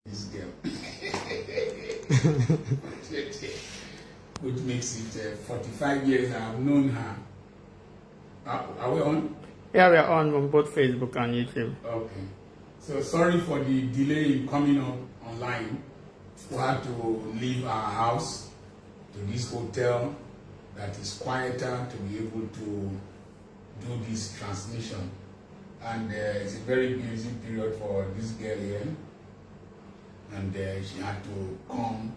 this girl. Which makes it 45 years I have known her. Are we on? Yeah, we are on both Facebook and YouTube. Okay. So sorry for the delay in coming up online. We had to leave our house to this hotel that is quieter to be able to do this transmission. And it's a very busy period for this girl here. And she had to come.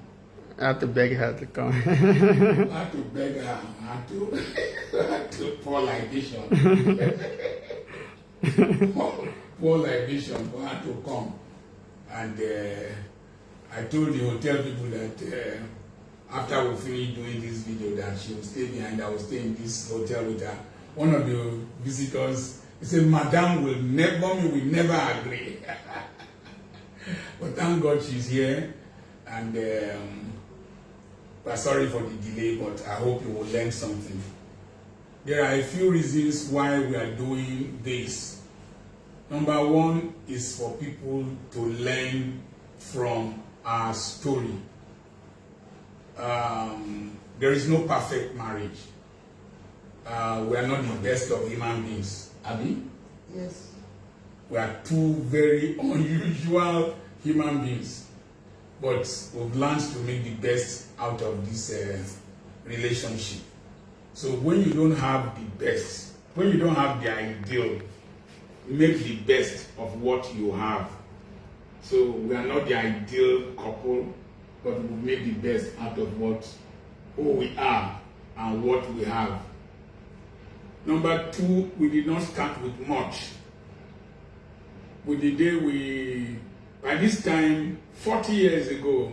I had to beg her to come. I had to beg her. I had to pour libation. Pour libation for her to come. And I told the hotel people that after we finish doing this video that she will stay behind. I will stay in this hotel with her. One of the visitors, he said, Madam will never agree. But thank God she's here. And we're sorry for the delay, but I hope you will learn something. There are a few reasons why we are doing this. Number one is for people to learn from our story. There is no perfect marriage. We are not the best of human beings. Abi? Yes. We are two very unusual human beings. But we've learned to make the best out of this relationship. So when you don't have the best, when you don't have the ideal, make the best of what you have. So we are not the ideal couple, but we make the best out of who we are and what we have. Number two, we did not start with much. By this time, 40 years ago,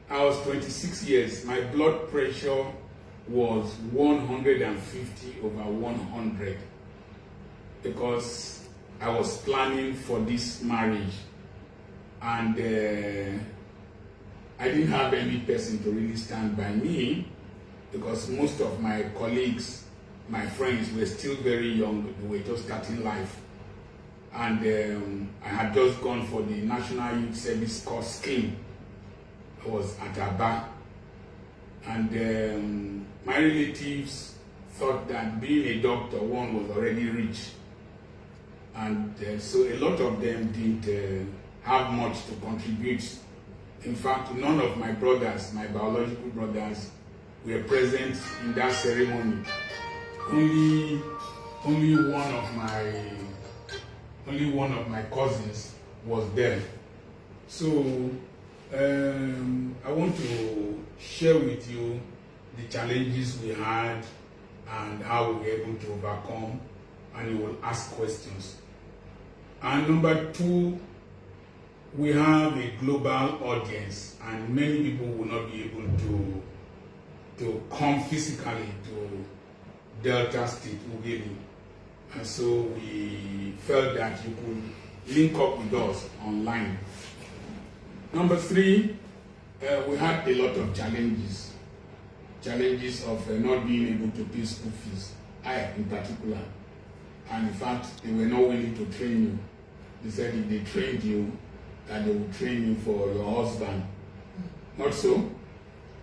I was 26 years. My blood pressure was 150/100 because I was planning for this marriage. And I didn't have any person to really stand by me because most of my colleagues, my friends were still very young. They were just starting life. And I had just gone for the National Youth Service Corps scheme. I was at Aba. And my relatives thought that being a doctor, one was already rich. And so a lot of them didn't have much to contribute. In fact, none of my brothers, my biological brothers, were present in that ceremony. Only one of my cousins was there. So I want to share with you the challenges we had and how we were able to overcome, and you will ask questions. And number two, we have a global audience, and many people will not be able to come physically to Delta State, Ughelli. And so we felt that you could link up with us online. Number three, we had a lot of challenges. Challenges of not being able to pay school fees, I in particular. And in fact, they were not willing to train you. They said if they trained you, that they would train you for your husband. Not so.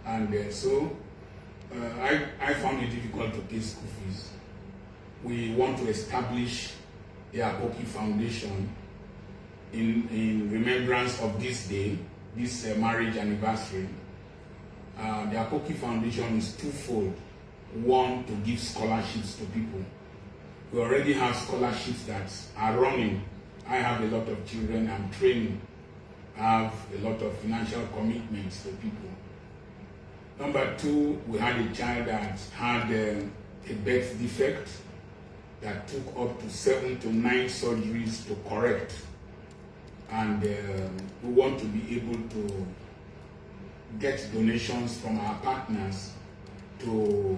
And so I found it difficult to pay school fees. We want to establish the Apoki Foundation in remembrance of this day, this marriage anniversary. The Apoki Foundation is twofold. One, to give scholarships to people. We already have scholarships that are running. I have a lot of children I'm training. I have a lot of financial commitments to people. Number two, we had a child that had a birth defect that took up to 7 to 9 surgeries to correct. And we want to be able to get donations from our partners to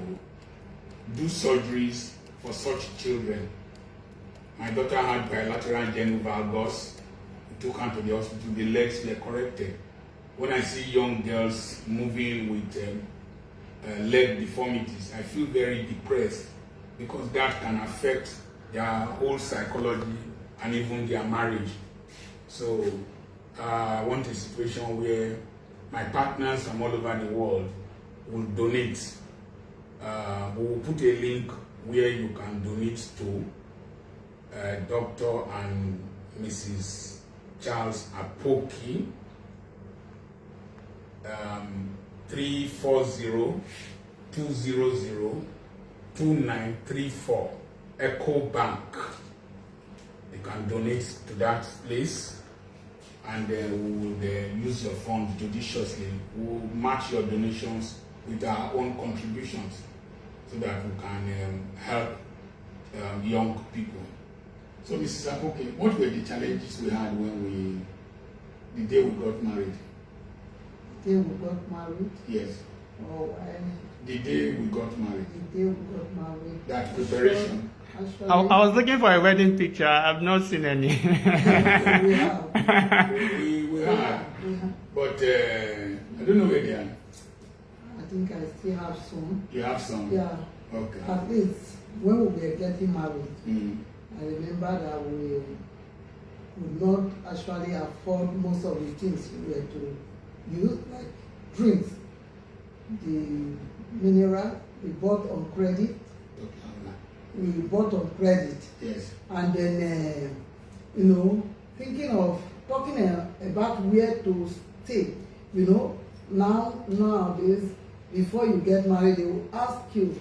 do surgeries for such children. My daughter had bilateral genu valgus. We took her to the hospital. The legs were corrected. When I see young girls moving with leg deformities, I feel very depressed because that can affect their whole psychology and even their marriage. So I want a situation where my partners from all over the world will donate. We will put a link where you can donate to Dr. and Mrs. Charles Apoki, 340-200-2934, Echo Bank. You can donate to that place, and we will use your funds judiciously. We will match your donations with our own contributions so that we can help young people. So, Mrs. Apoki, what were the challenges we had the day we got married? The day we got married? Yes. Oh, the day we got married. The day we got married. That preparation. I was looking for a wedding picture. I've not seen any. We have. we have. But I don't know where they are. I think I still have some. You have some? Yeah. Okay. At least when we were getting married, Mm-hmm. I remember that we could not actually afford most of the things we were to use, like drinks. The mineral we bought on credit. We bought on credit. Yes. And then, thinking of talking about where to stay. Nowadays, before you get married, they will ask you,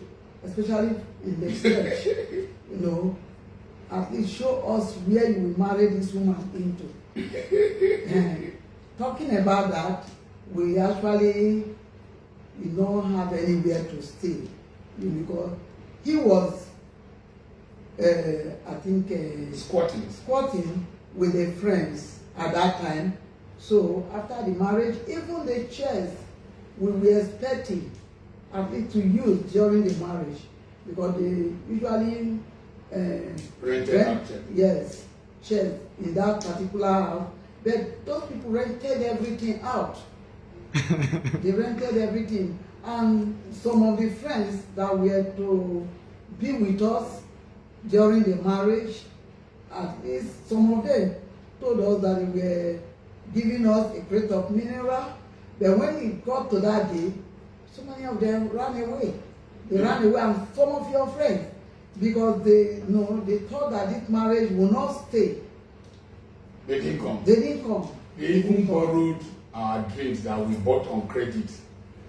especially in the church, at least show us where you will marry this woman into. And talking about that, we actually don't have anywhere to stay because he was, I think, squatting with the friends at that time. So after the marriage, even the chairs we were expecting at least to use during the marriage, because they usually rented yes, chairs in that particular house. But those people rented everything out. They rented everything, and some of the friends that were to be with us during the marriage, at least some of them told us that they were giving us a crate of mineral. But when it got to that day, so many of them ran away. They ran away, and some of your friends, because they thought that this marriage will not stay. They didn't come. They didn't come. They even borrowed our drinks that we bought on credit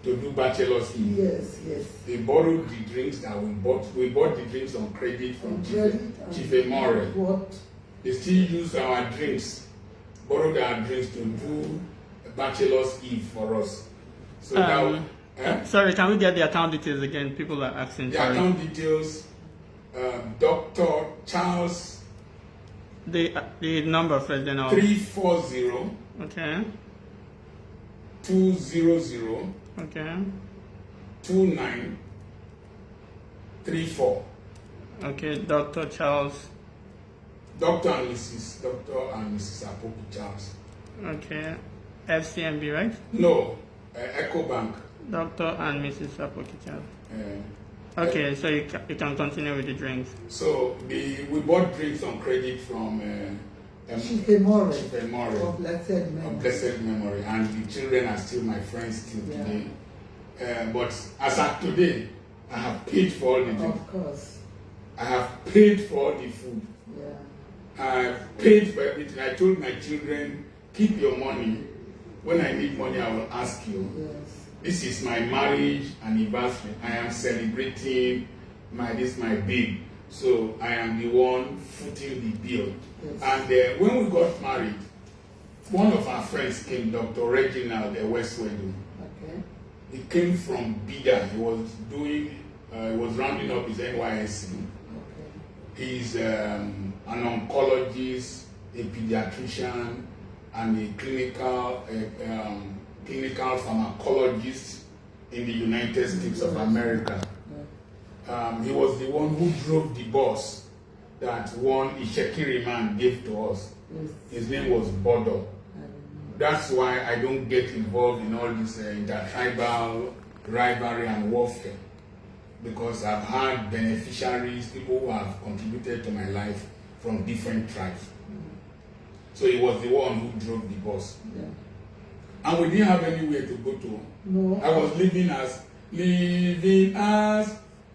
to do bachelor's eve. Yes. They borrowed the drinks that we bought. We bought the drinks on credit from Chief Emore. What? They still use our drinks, borrowed our drinks to do a bachelor's eve for us. So sorry, can we get the account details again? People are asking. The account details, Dr. Charles. The number first, then I'll... 340. Okay. 200. Okay. 2934. Okay, Dr. Charles. Dr. and Mrs. Apoki Charles. Okay. FCMB, right? No, Echo Bank. Dr. and Mrs. Apoki Charles. Okay, so you can continue with the drinks. So we bought drinks on credit from Chief Emore. Of blessed memory. And the children are still my friends till today. But as of today, I have paid for all the drinks. Of course. I have paid for all the food. Yeah. I have paid for everything. I told my children, keep your money. When I need money, I will ask you. Yes. This is my marriage anniversary. I am celebrating my babe. So I am the one footing the bill. Yes. And when we got married, one of our friends came, Dr. Reginald Westwedu. Okay. He came from Bida. He was rounding up his NYSC. Okay. He's an oncologist, a pediatrician, and a clinical pharmacologist in the United States of America. He was the one who drove the bus that one Ishekiri man gave to us. Yes. His name was Bodo. That's why I don't get involved in all this intertribal rivalry and warfare, because I've had beneficiaries, people who have contributed to my life from different tribes. So he was the one who drove the bus. Yeah. And we didn't have anywhere to go to. No. I was living as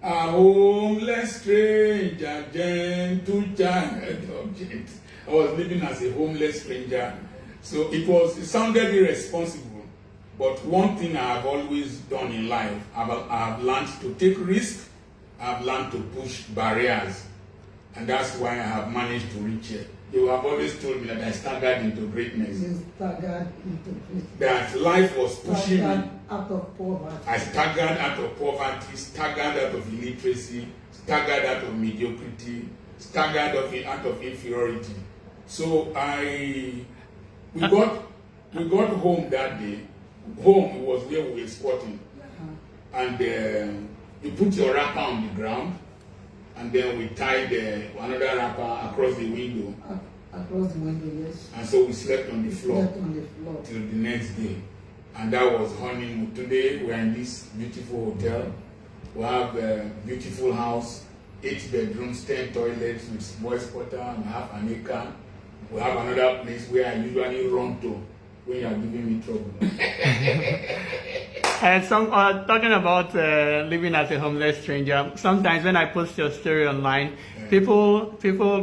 a homeless stranger, gentle child of gent. I was living as a homeless stranger. So it sounded irresponsible. But one thing I have always done in life, I have learned to take risks. I have learned to push barriers. And that's why I have managed to reach here. You have always told me that I staggered into greatness. You staggered into greatness. That life was pushing me. Out of poverty. I staggered out of poverty, staggered out of illiteracy, staggered out of mediocrity, staggered out of inferiority. So we got home that day. Home was where we were squatting. And you put your wrapper on the ground, and then we tied another wrapper across the window. Across the window, yes. And so we slept on the floor. Slept on the floor till the next day. And that was honeymoon. Today we are in this beautiful hotel. We have a beautiful house, 8 bedrooms, 10 toilets with boys' quarter and half an acre. We have another place where I usually run to when you are giving me trouble. And talking about living as a homeless stranger, sometimes when I post your story online, people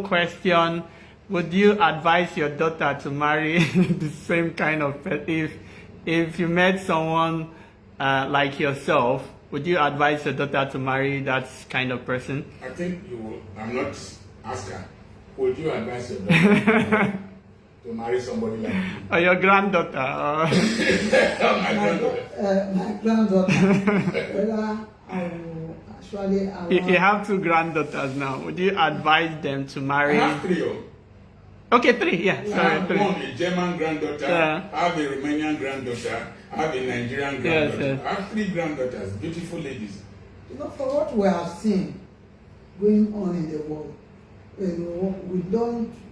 question, would you advise your daughter to marry the same kind of person? If you met someone like yourself, would you advise your daughter to marry that kind of person? I think you will. I'm not asking. Would you advise your daughter to marry somebody like you? Or your granddaughter? My granddaughter. Whether you have 2 granddaughters now. Would you advise them to marry? I have 3. Okay, 3, yeah. I Sorry, have 3. one, a German granddaughter, Yeah. I have a Romanian granddaughter, I have a Nigerian granddaughter. Yes. I have 3 granddaughters, beautiful ladies. For what we have seen going on in the world, we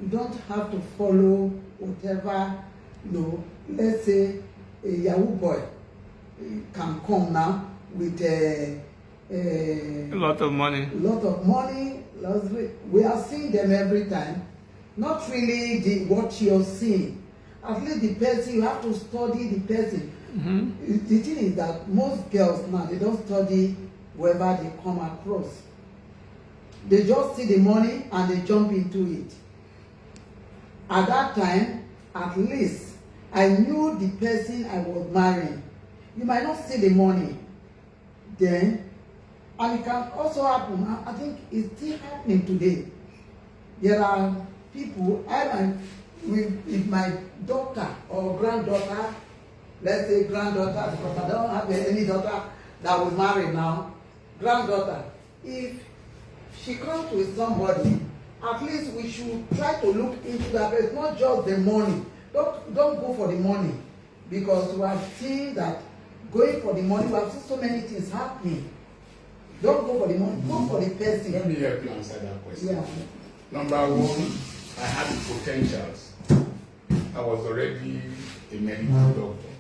don't have to follow whatever, let's say a Yahoo boy can come now with a lot of money. We are seeing them every time. Not really what you're seeing. At least the person, you have to study the person. Mm-hmm. The thing is that most girls now, they don't study whoever they come across. They just see the money and they jump into it. At that time, at least, I knew the person I was marrying. You might not see the money then, and it can also happen. I think it's still happening today. There are people, if my daughter or granddaughter, let's say granddaughter, because I don't have any daughter that was married now, granddaughter, if she comes with somebody, at least we should try to look into that. It's not just the money. Don't go for the money, because we have seen that going for the money, we have seen so many things happening. Don't go for the money, go for the person. Let me help you answer that question. Yeah. Number 1, I had the potentials. I was already a medical doctor.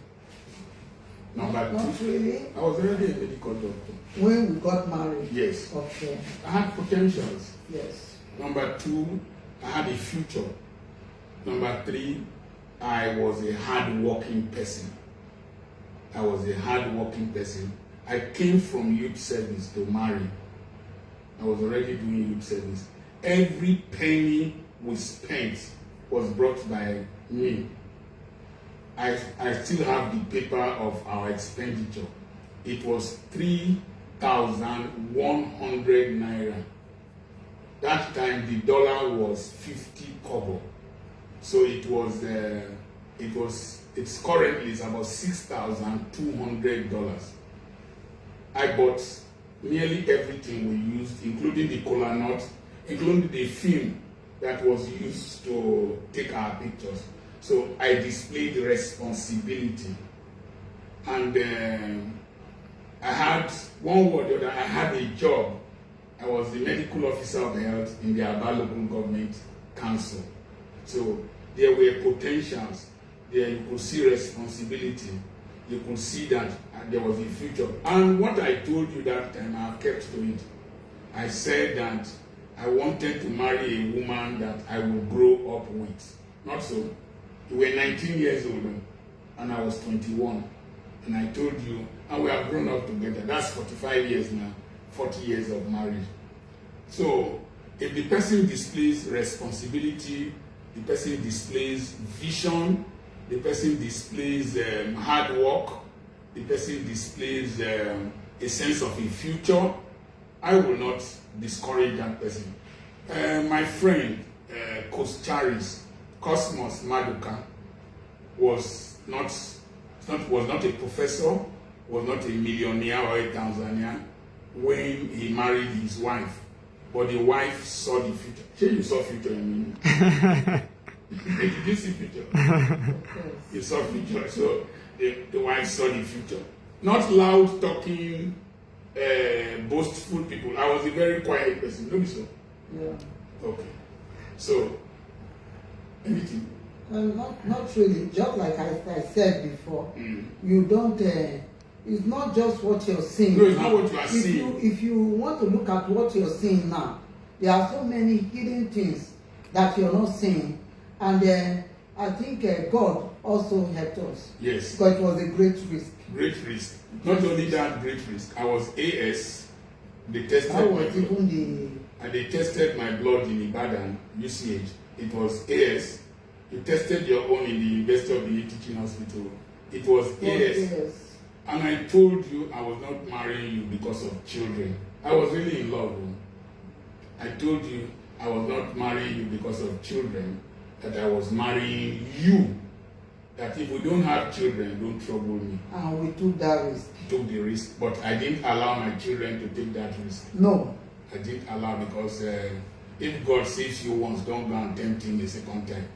Number 2, Not really. I was already a medical doctor. When we got married. Yes. Okay. I had potentials. Yes. Number 2, I had a future. Number 3, I was a hard-working person. I came from youth service to marry. I was already doing youth service. Every penny we spent was brought by me. I still have the paper of our expenditure. It was 3,100 naira. That time the dollar was 50 kobo. So it's currently about $6,200. I bought nearly everything we used, including the kola nut, including the film that was used to take our pictures. So I displayed responsibility. And I had, one word or the other, I had a job. I was the medical officer of health in the Aba Local Government Council. So there were potentials. There you could see responsibility. You could see that there was a future. And what I told you that time, I have kept to it. I said that I wanted to marry a woman that I will grow up with. not so. You were 19 years old and I was 21. And I told you, and we have grown up together. That's 45 years now, 40 years of marriage. So, if the person displays responsibility, the person displays vision, the person displays hard work, the person displays a sense of a future, I will not discourage that person. My friend, Cosmos Maduka, was not a professor, was not a millionaire or a Tanzanian when he married his wife. But the wife saw the future. Sure, you saw future in me. Did you see future? You saw future. So the wife saw the future. Not loud talking, boastful people. I was a very quiet person. Don't be so. Yeah. Okay. So, anything? Not really. Just like I said before, you don't. It's not just what you're seeing. No, it's not what you are seeing. If you want to look at what you're seeing now, there are so many hidden things that you're not seeing, and I think God also helped us. Yes. Because it was a great risk. Great risk. Not only that, great risk. I was AS. They tested That my was blood. even And they tested my blood in Ibadan, UCH. It was AS. You tested your own in the University of the Teaching Hospital. It was AS. Yes. And I told you I was not marrying you because of children. I was really in love. I told you I was not marrying you because of children, that I was marrying you. That if we don't have children, don't trouble me. And we took that risk. Took the risk, but I didn't allow my children to take that risk. No. I didn't allow because if God saves you once, don't go and tempt him the second time.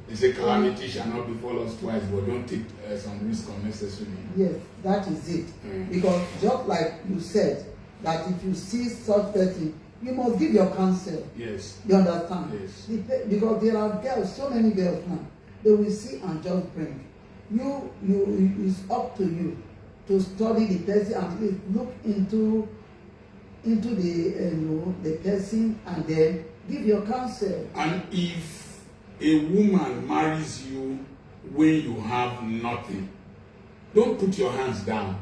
He said, calamity shall not befall us twice, but don't take some risk unnecessarily. Yes, that is it. Because just like you said, that if you see such person, you must give your counsel. Yes. You understand? Yes. Because there are girls, so many girls now, they will see and just bring. It's up to you to study the person and look into the person and then give your counsel. And if a woman marries you when you have nothing, don't put your hands down.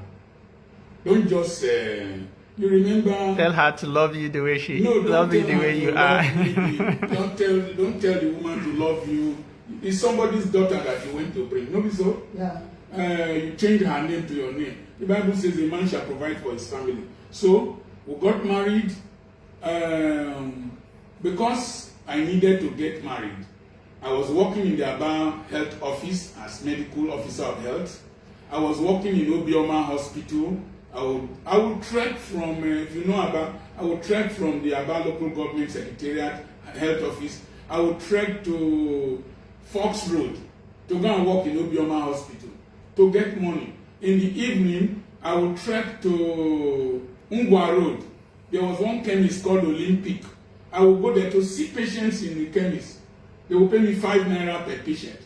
Don't just you remember. Tell her to love you the way she No, loves you the way you are. Don't tell the woman to love you. It's somebody's daughter that you went to bring. No, be so. Yeah. You change her name to your name. The Bible says a man shall provide for his family. So we got married because I needed to get married. I was working in the Aba Health Office as medical officer of health. I was working in Obioma Hospital. I would trek from, if you know Aba, I would trek from the Aba Local Government Secretariat Health Office. I would trek to Fox Road to go and work in Obioma Hospital to get money. In the evening, I would trek to Ungwa Road. There was one chemist called Olympic. I would go there to see patients in the chemist. They would pay me 5 naira per patient.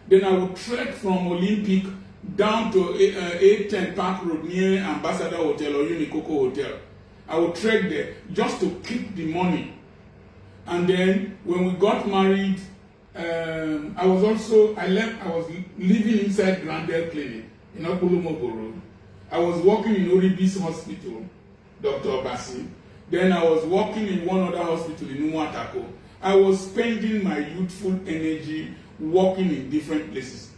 Then I would trek from Olympic down to 810 Park Road near Ambassador Hotel or Unikoko Hotel. I would trek there just to keep the money. And then when we got married, I was living inside Grandel Clinic in Okulumogo Road. I was working in Oribis Hospital, Dr. Obasi. Then I was working in one other hospital in Umuatako. I was spending my youthful energy working in different places.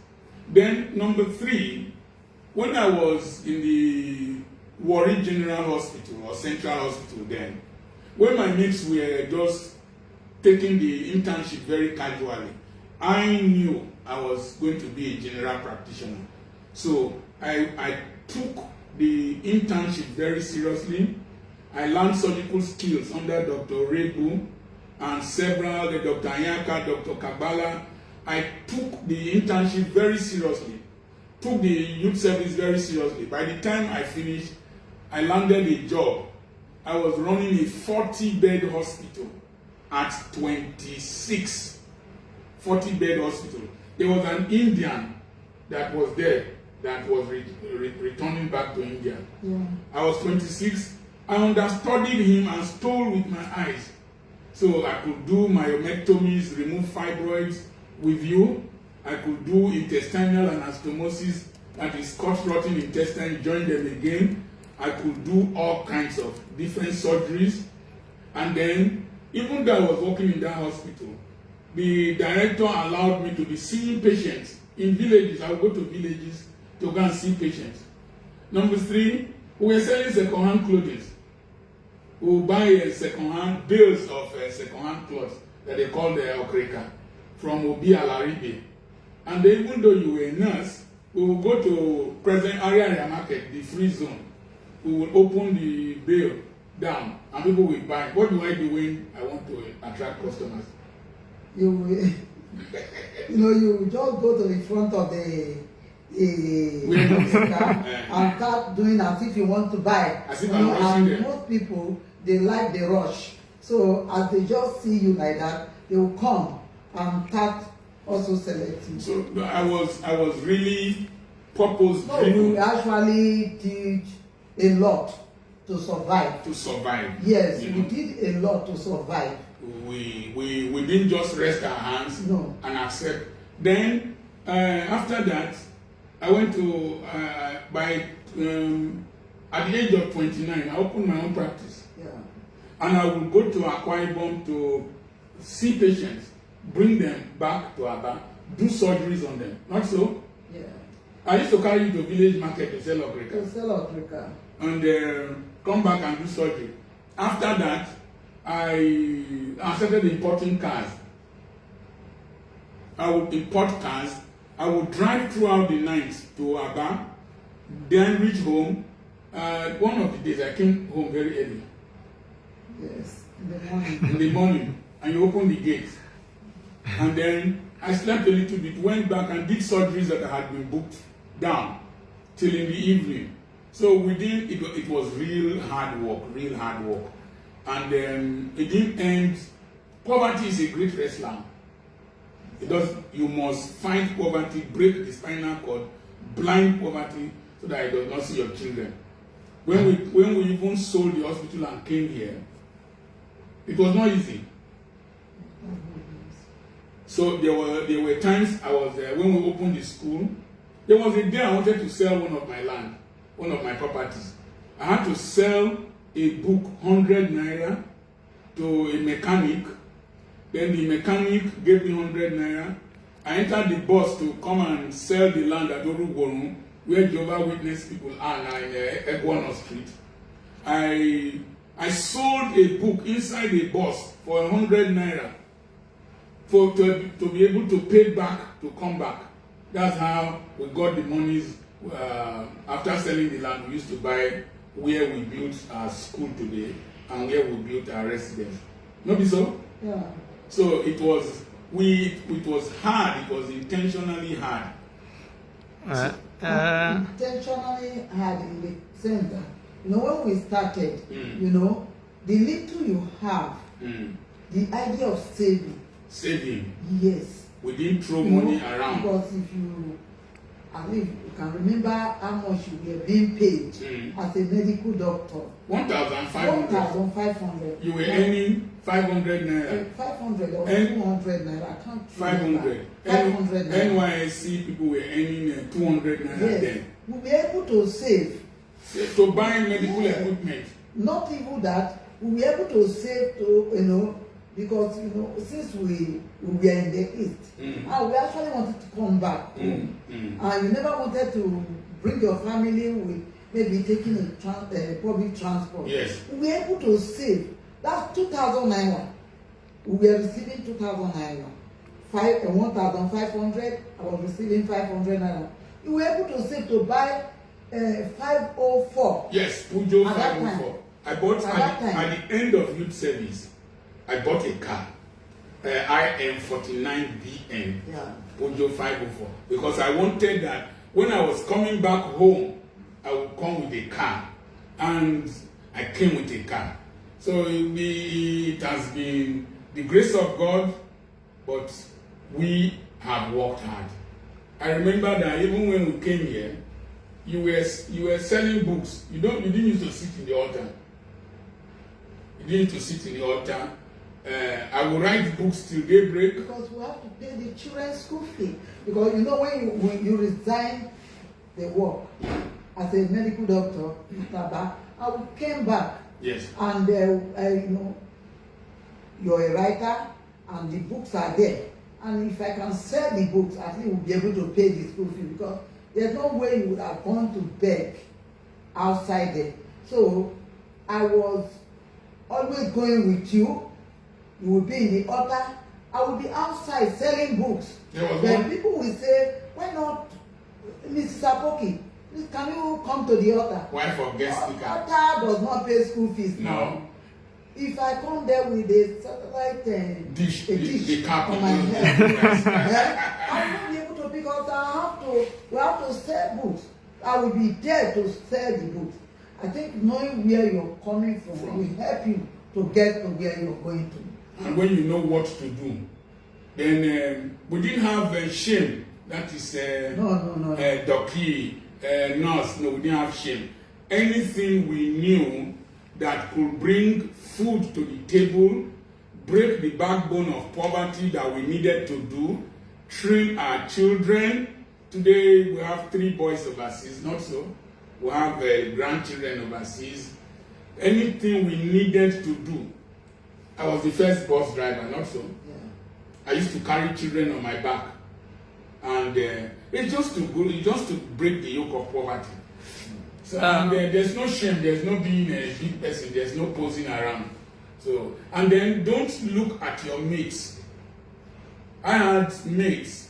Then, number 3, when I was in the Warri General Hospital or Central Hospital then, when my mates were just taking the internship very casually, I knew I was going to be a general practitioner. So I took the internship very seriously. I learned surgical skills under Dr. Rebu and several, Dr. Anyaka, Dr. Kabala. I took the internship very seriously, took the youth service very seriously. By the time I finished, I landed a job. I was running a 40-bed hospital at 26, 40-bed hospital. There was an Indian that was there that was returning back to India. Yeah. I was 26. I understudied him and stole with my eyes. So I could do myomectomies, remove fibroids, with you. I could do intestinal anastomosis, that is cut rotten intestine, join them again. I could do all kinds of different surgeries. And then, even though I was working in that hospital, the director allowed me to be seeing patients in villages. I would go to villages to go and see patients. Number 3, we were selling second-hand clothing. We would buy second-hand bales of second-hand clothes that they call the okreka from Obi Alaribe. And then, even though you were a nurse, we would go to present area market, the free zone. We would open the bale down and people will buy. What do I do when I want to attract customers? You you just go to the front of the car and start doing as if you want to buy. As if I'm rushing them. Most people, they like the rush. So as they just see you like that, they will come and start also selecting. So I was really purpose No, driven. we actually teach a lot to survive. To survive. Yes, we did a lot to survive. We didn't just rest our hands and accept. Then after that, I went to at the age of 29, I opened my own practice. Yeah. And I would go to Akwa Ibom to see patients, bring them back to Aba, do surgeries on them. Not so? Yeah. I used to carry you to village market to sell okreka. To sell okreka. And come back and do surgery. After that, I started importing cars. I would import cars. I would drive throughout the night to Aba, then reach home. One of the days I came home very early. Yes, in the morning. In the morning, and you open the gate. And then I slept a little bit, went back and did surgeries that I had been booked down till in the evening. So within it was real hard work. And it didn't end. Poverty is a great wrestler. You must find poverty, break the spinal cord, blind poverty, so that it does not see your children. When we even sold the hospital and came here, it was not easy. So there were times I was there when we opened the school. There was a day I wanted to sell one of my properties. I had to sell a book 100 naira to a mechanic. Then the mechanic gave me 100 naira. I entered the bus to come and sell the land at Orugorum, where Jehovah Witness people are now in Egwana Street. I sold a book inside a bus for 100 naira to be able to pay back to come back. That's how we got the monies. After selling the land, we used to buy where we built our school today and where we built our residence. Not be so? Yeah. So it was hard. It was intentionally hard. Intentionally hard in the sense that, when we started, the little you have, the idea of saving. Saving. Yes. We didn't throw money around. Because you can remember how much you were being paid as a medical doctor. 1,500. 1,500. You were earning 500 naira. 500 or 200 naira. I can't 500. 500 naira. NYSC people were earning 200 naira then. We were able to save. To buy medical equipment. Not even that. We were able to save to, because since we were in the East, and we actually wanted to come back home, and you never wanted to bring your family with maybe taking a public transport. Yes. We were able to save. That's 2,000 naira. We were receiving 2,000 naira. 1,500. I was receiving 500 naira. We were able to save to buy 504. Yes, Pujo 504. I bought at the end of youth service. I bought a car, IM49BN, Pujo 504, because I wanted that when I was coming back home, I would come with a car, and I came with a car. So it has been the grace of God, but we have worked hard. I remember that even when we came here, you were selling books. You didn't used to sit in the altar. You didn't used to sit in the altar. I will write books till daybreak. Because we have to pay the children's school fee. Because you know when you resign the work as a medical doctor, I came back. Yes. And you know, you're a writer, and the books are there. And if I can sell the books, at least we'll be able to pay the school fee, because there's no way you would have gone to beg outside there. So I was always going with you. You would be in the altar. I would be outside selling books. Then people will say, why not, Mrs. Apoki, please can you come to the altar? Why for guest speaker? Altar does not pay school fees No. now. If I come there with a satellite Dish, the on my head, I won't be able to, because we have to sell books. I will be there to sell the books. I think knowing where you're coming from will help you to get to where you're going to. And when you know what to do, then we didn't have shame. That is No. donkey, nurse. No, we didn't have shame. Anything we knew that could bring food to the table, break the backbone of poverty that we needed to do, train our children. Today we have 3 boys overseas, not so. We have grandchildren overseas. Anything we needed to do. I was the first bus driver, not so. Yeah. I used to carry children on my back. And it's just to break the yoke of poverty. So there's no shame, there's no being a big person, there's no posing around. So, and then don't look at your mates. I had mates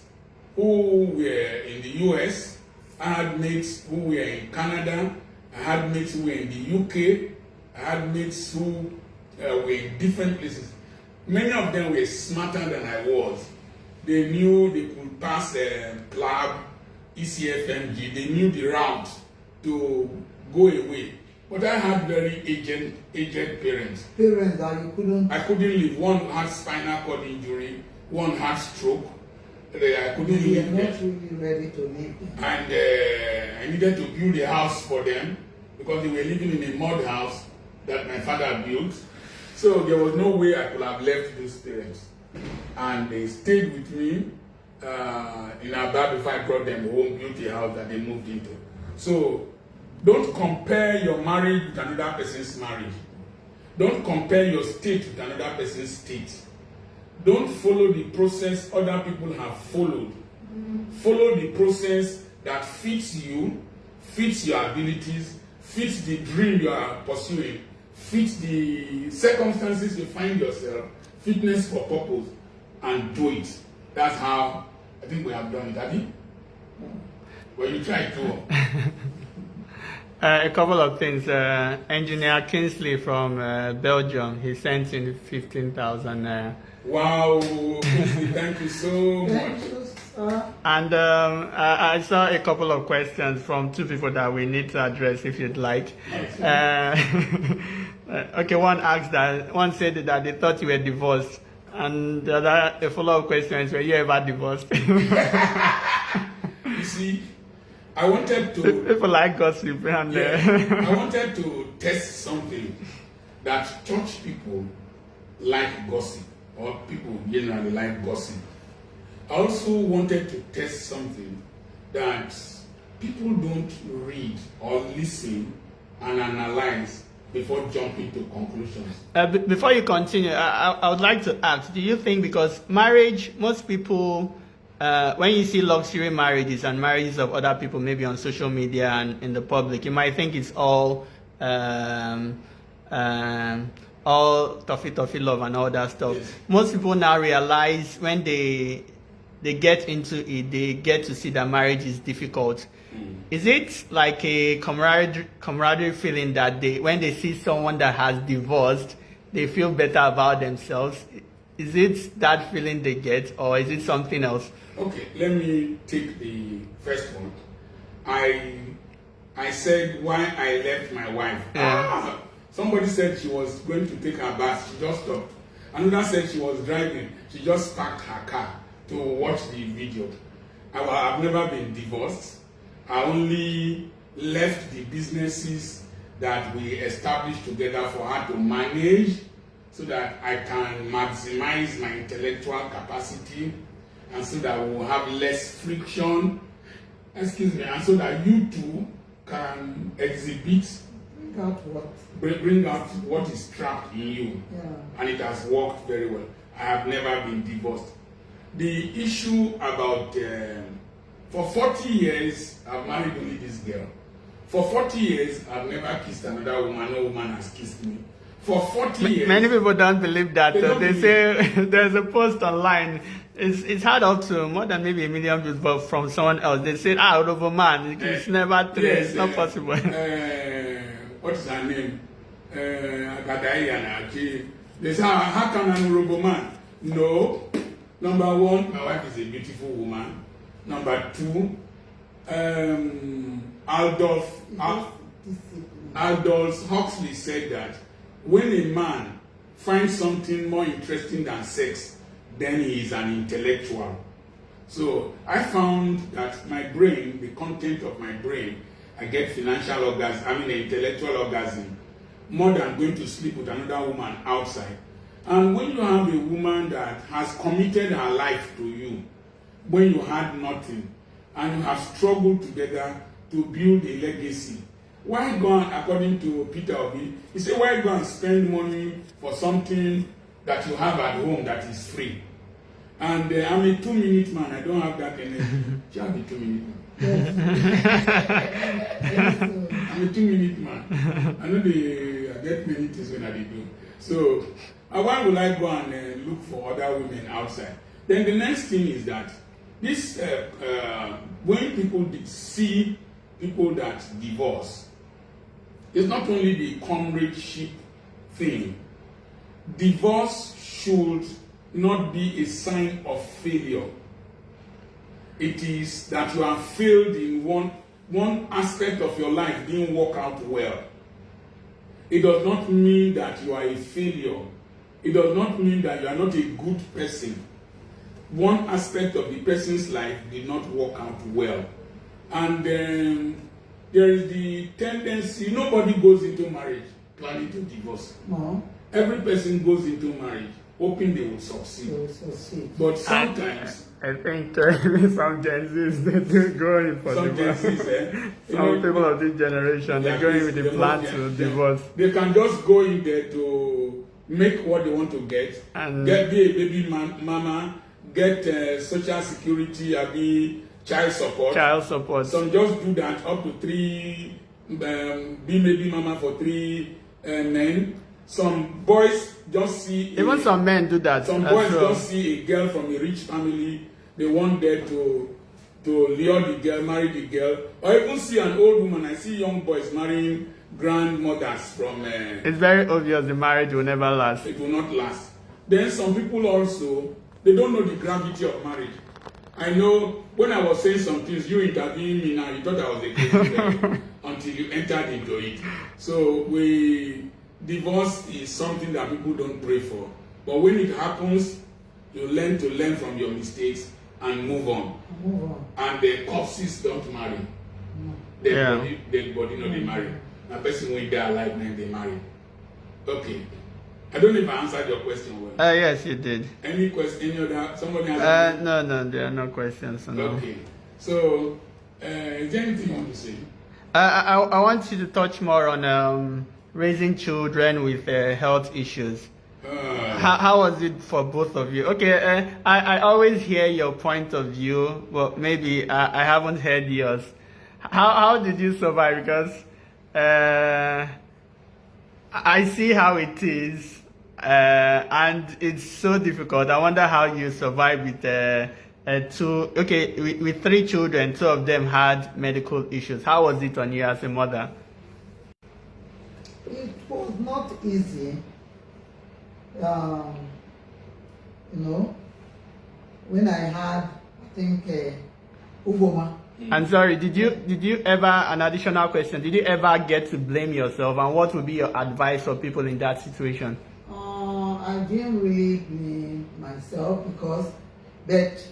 who were in the US, I had mates who were in Canada, I had mates who were in the UK, I had mates who were in different places. Many of them were smarter than I was. They knew they could pass club, ECFMG, they knew the route to go away. But I had very aged parents. Parents that you couldn't. I couldn't leave. One had spinal cord injury, one had stroke. I couldn't leave them. Not really ready to leave them. And I needed to build a house for them because they were living in a mud house that my father built. So there was no way I could have left those parents. And they stayed with me in Aba before I brought them home, built a house that they moved into. So don't compare your marriage with another person's marriage. Don't compare your state with another person's state. Don't follow the process other people have followed. Follow the process that fits you, fits your abilities, fits the dream you are pursuing, fits the circumstances you find yourself, fitness for purpose, and do it. That's how I think we have done it, have you? Well, you try to. A couple of things. Engineer Kingsley from Belgium, he sent in 15,000. Wow, Kingsley, thank you so much. Thank you, sir. And I saw a couple of questions from 2 people that we need to address if you'd like. Okay, one said that they thought you were divorced, and the other, a follow-up question is, were you ever divorced? You see, I wanted to... People like gossip. And, I wanted to test something that church people like gossip, or people generally like gossip. I also wanted to test something that people don't read or listen and analyze before jumping to conclusions. Before you continue, I would like to ask, do you think, because marriage, most people, when you see luxury marriages and marriages of other people, maybe on social media and in the public, you might think it's all toffee love and all that stuff. Yes. Most people now realize when they get into it, they get to see that marriage is difficult. Is it like a camaraderie feeling that when they see someone that has divorced, they feel better about themselves? Is it that feeling they get, or is it something else? Okay, let me take the first one. I said why I left my wife. Yeah. Somebody said she was going to take her bath. She just stopped. Another said she was driving. She just parked her car to watch the video. I've never been divorced. I only left the businesses that we established together for her to manage so that I can maximize my intellectual capacity, and so that we will have less friction, excuse me, and so that you too can exhibit, bring out what is trapped in you. Yeah. And it has worked very well. I have never been divorced. The issue about, for 40 years, I've married only this girl. For 40 years, I've never kissed another woman. No woman has kissed me. For 40 years. Many people don't believe that. They don't They believe. say there's a post online. It's had up to more than maybe 1 million views, but from someone else. They said, of a man, it's never true. Yes, it's not possible. What is her name? Agadai and Achi. They say, how can an honorable man? No. Number one, my wife is a beautiful woman. Number two, Aldous Huxley said that when a man finds something more interesting than sex, then he is an intellectual. So I found that my brain, the content of my brain, I get financial orgasm, intellectual orgasm, more than going to sleep with another woman outside. And when you have a woman that has committed her life to you, when you had nothing, and you have struggled together to build a legacy, why go and, according to Peter Obi, he said, why go and spend money for something that you have at home that is free? And I'm a 2-minute man. I don't have that energy. You have a 2-minute man. I'm a 2-minute man. I know I get many things when I do. So, why would I go and look for other women outside? Then the next thing is that this, when people see people that divorce, it's not only the comradeship thing. Divorce should not be a sign of failure. It is that you have failed in one aspect of your life didn't work out well. It does not mean that you are a failure. It does not mean that you are not a good person. One aspect of the person's life did not work out well. And there is the tendency, nobody goes into marriage planning to divorce. No. Every person goes into marriage hoping they will succeed. But sometimes, I think some Gen Zs, they're going for some divorce. Gen Zs, Some people of this generation, they're going with the plan to divorce. They can just go in there to make what they want to get, And be a baby mama, get social security, be child support. child support. Some just do that up to 3, be baby mama for 3 men. Some boys just see. Even some men do that. Some boys just see a girl from a rich family. They want there to lure the girl, marry the girl, or even see an old woman. I see young boys marrying grandmothers from. It's very obvious the marriage will never last. It will not last. Then some people also, they don't know the gravity of marriage. I know when I was saying some things, you interviewing me now, you thought I was a crazy person until you entered into it. So divorce is something that people don't pray for. But when it happens, you learn from your mistakes and move on. And the corpses don't marry. Dead body no, they marry. A person when they are alive, then they marry. Okay. I don't know if I answered your question well. Yes, you did. Any question? Any other? Somebody has No, there are no questions. No. Okay. So, is there anything you want to say? I want you to touch more on raising children with health issues. How was it for both of you? Okay, I always hear your point of view, but maybe I haven't heard yours. How did you survive? Because I see how it is, and it's so difficult. I wonder how you survive with with 3 children. 2 of them had medical issues. How was it on you as a mother? It was not easy. When I had, I think, Uboma. I'm sorry, did you ever, an additional question, did you ever get to blame yourself, and what would be your advice for people in that situation? I didn't really blame myself but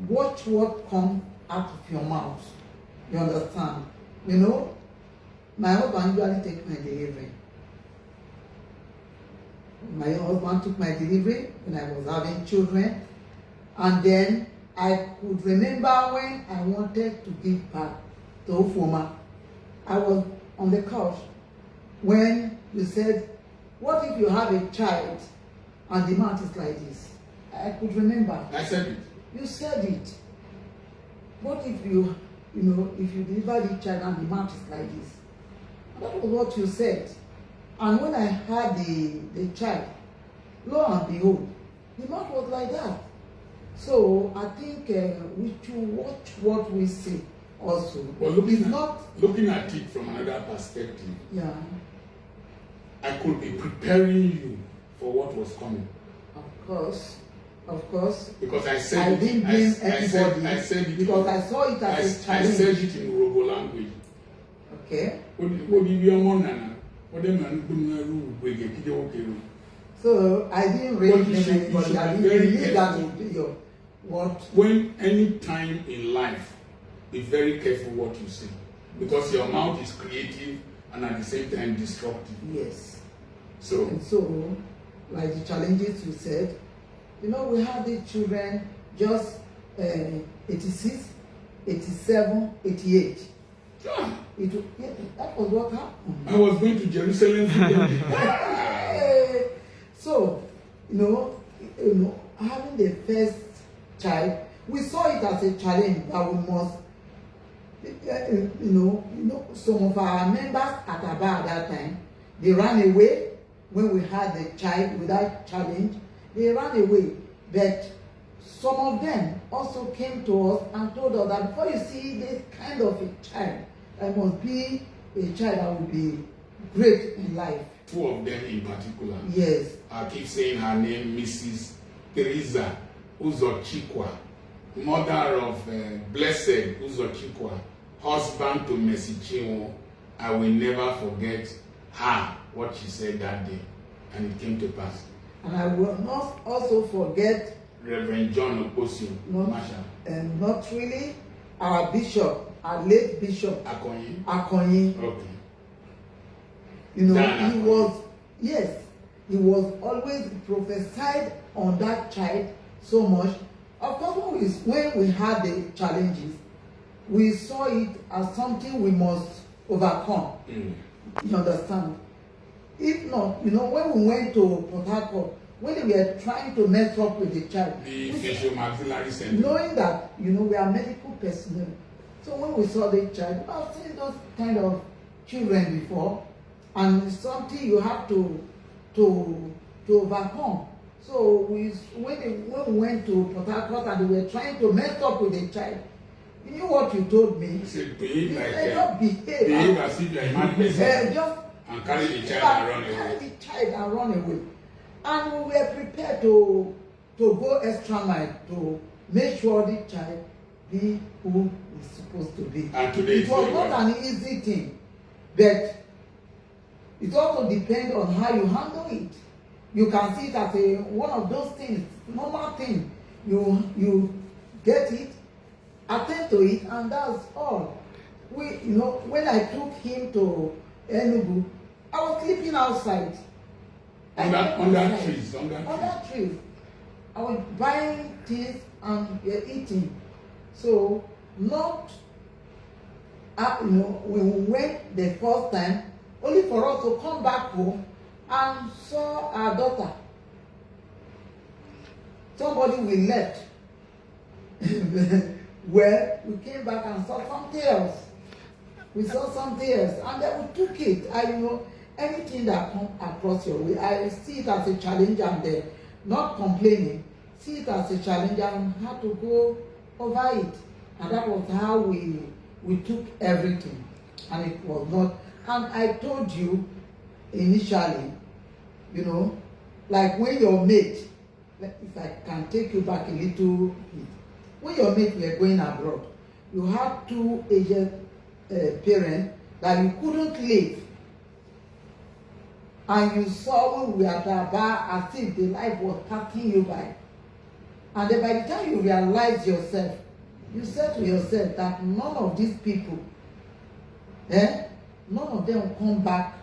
watch what comes out of your mouth. You understand? My husband usually takes my delivery. My husband took my delivery when I was having children. And then I could remember when I wanted to give back to Ufoma. I was on the couch when you said, what if you have a child and the mouth is like this? I could remember. I said it. You said it. What if you deliver the child and the mouth is like this? That was what you said. And when I had the child, lo and behold, the mouth was like that. So I think we should watch what we say also. Well, looking at it from another perspective, Yeah. I could be preparing you for what was coming. Of course. Because I said I didn't blame anybody. I said it because I saw it as a challenge. I said it in Urobo language. Okay. So I didn't really blame anybody. I didn't believe that would be your what. When any time in life, be very careful what you say, because your mouth is creative and at the same time destructive. Yes. So, like the challenges you said, we had the children just 86, 87, 88. yeah, That was what happened. I was going to Jerusalem. So, having the first child, we saw it as a challenge that we must, some of our members at Aba at that time, they ran away when we had the child with that challenge. They ran away, but some of them also came to us and told us that before you see this kind of a child, there must be a child that will be great in life. Two of them in particular. Yes. I keep saying her name, Mrs. Teresa Uzochikwa, mother of Blessed Uzochikwa, husband to Mercy Chinwo. I will never forget her, what she said that day, and it came to pass. And I will not also forget Reverend John Okosio Marshall. Not really, our bishop, our late bishop, Akonyi. Okay. He was always prophesied on that child so much. Of course, when we had the challenges, we saw it as something we must overcome. You understand? If not, when we went to Port Harcourt, when they were trying to mess up with the child, the facial maxillary center, knowing that we are medical personnel, so when we saw the child, I've seen those kind of children before, and it's something you have to overcome. So when we went to Port Harcourt and they were trying to mess up with the child, you knew what you told me? You said behave like that. Behave as if you are a mad person. And carry the child and run away. Carry the child and run away. And we were prepared to go extra mile to make sure the child be who is supposed to be. And today it was not an easy thing, but it also depends on how you handle it. You can see it as one of those things, normal thing. You get it, attend to it, and that's all. When I took him to Enugu, I was sleeping outside. Under trees. I was buying things and eating. So, not, when we went the first time, only for us to come back home and saw our daughter. Somebody we left. Well, we came back and saw something else. We saw something else, and then we took it. Anything that comes across your way, I see it as a challenge and not complaining. See it as a challenge and have to go over it. And that was how we took everything. And it was not. And I told you initially, like when your mate, if I can take you back a little bit, when your mate were going abroad, you had two aged parents that you couldn't leave. And you saw when we were at the bar as if the life was passing you by. And then by the time you realize yourself, you said to yourself that none of these people, none of them will come back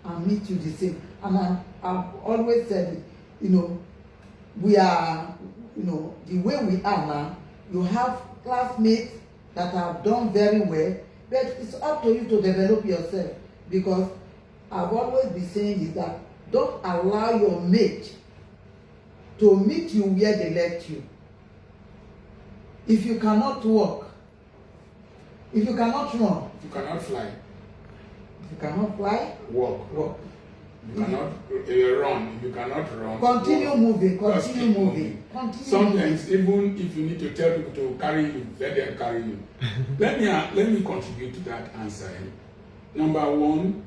and meet you the same. And I've always said it, you know, we are, you know, the way we are now, you have classmates that have done very well, but it's up to you to develop yourself, because I've always been saying is that don't allow your mate to meet you where they left you. If you cannot walk, if you cannot run, You cannot fly. if you cannot fly, Walk. walk. You cannot run. You cannot run. Continue walk. moving, Just continue keep moving, continue Sometimes, moving. even if you need to tell people to carry you, let them carry you. let me contribute to that answer. Number one,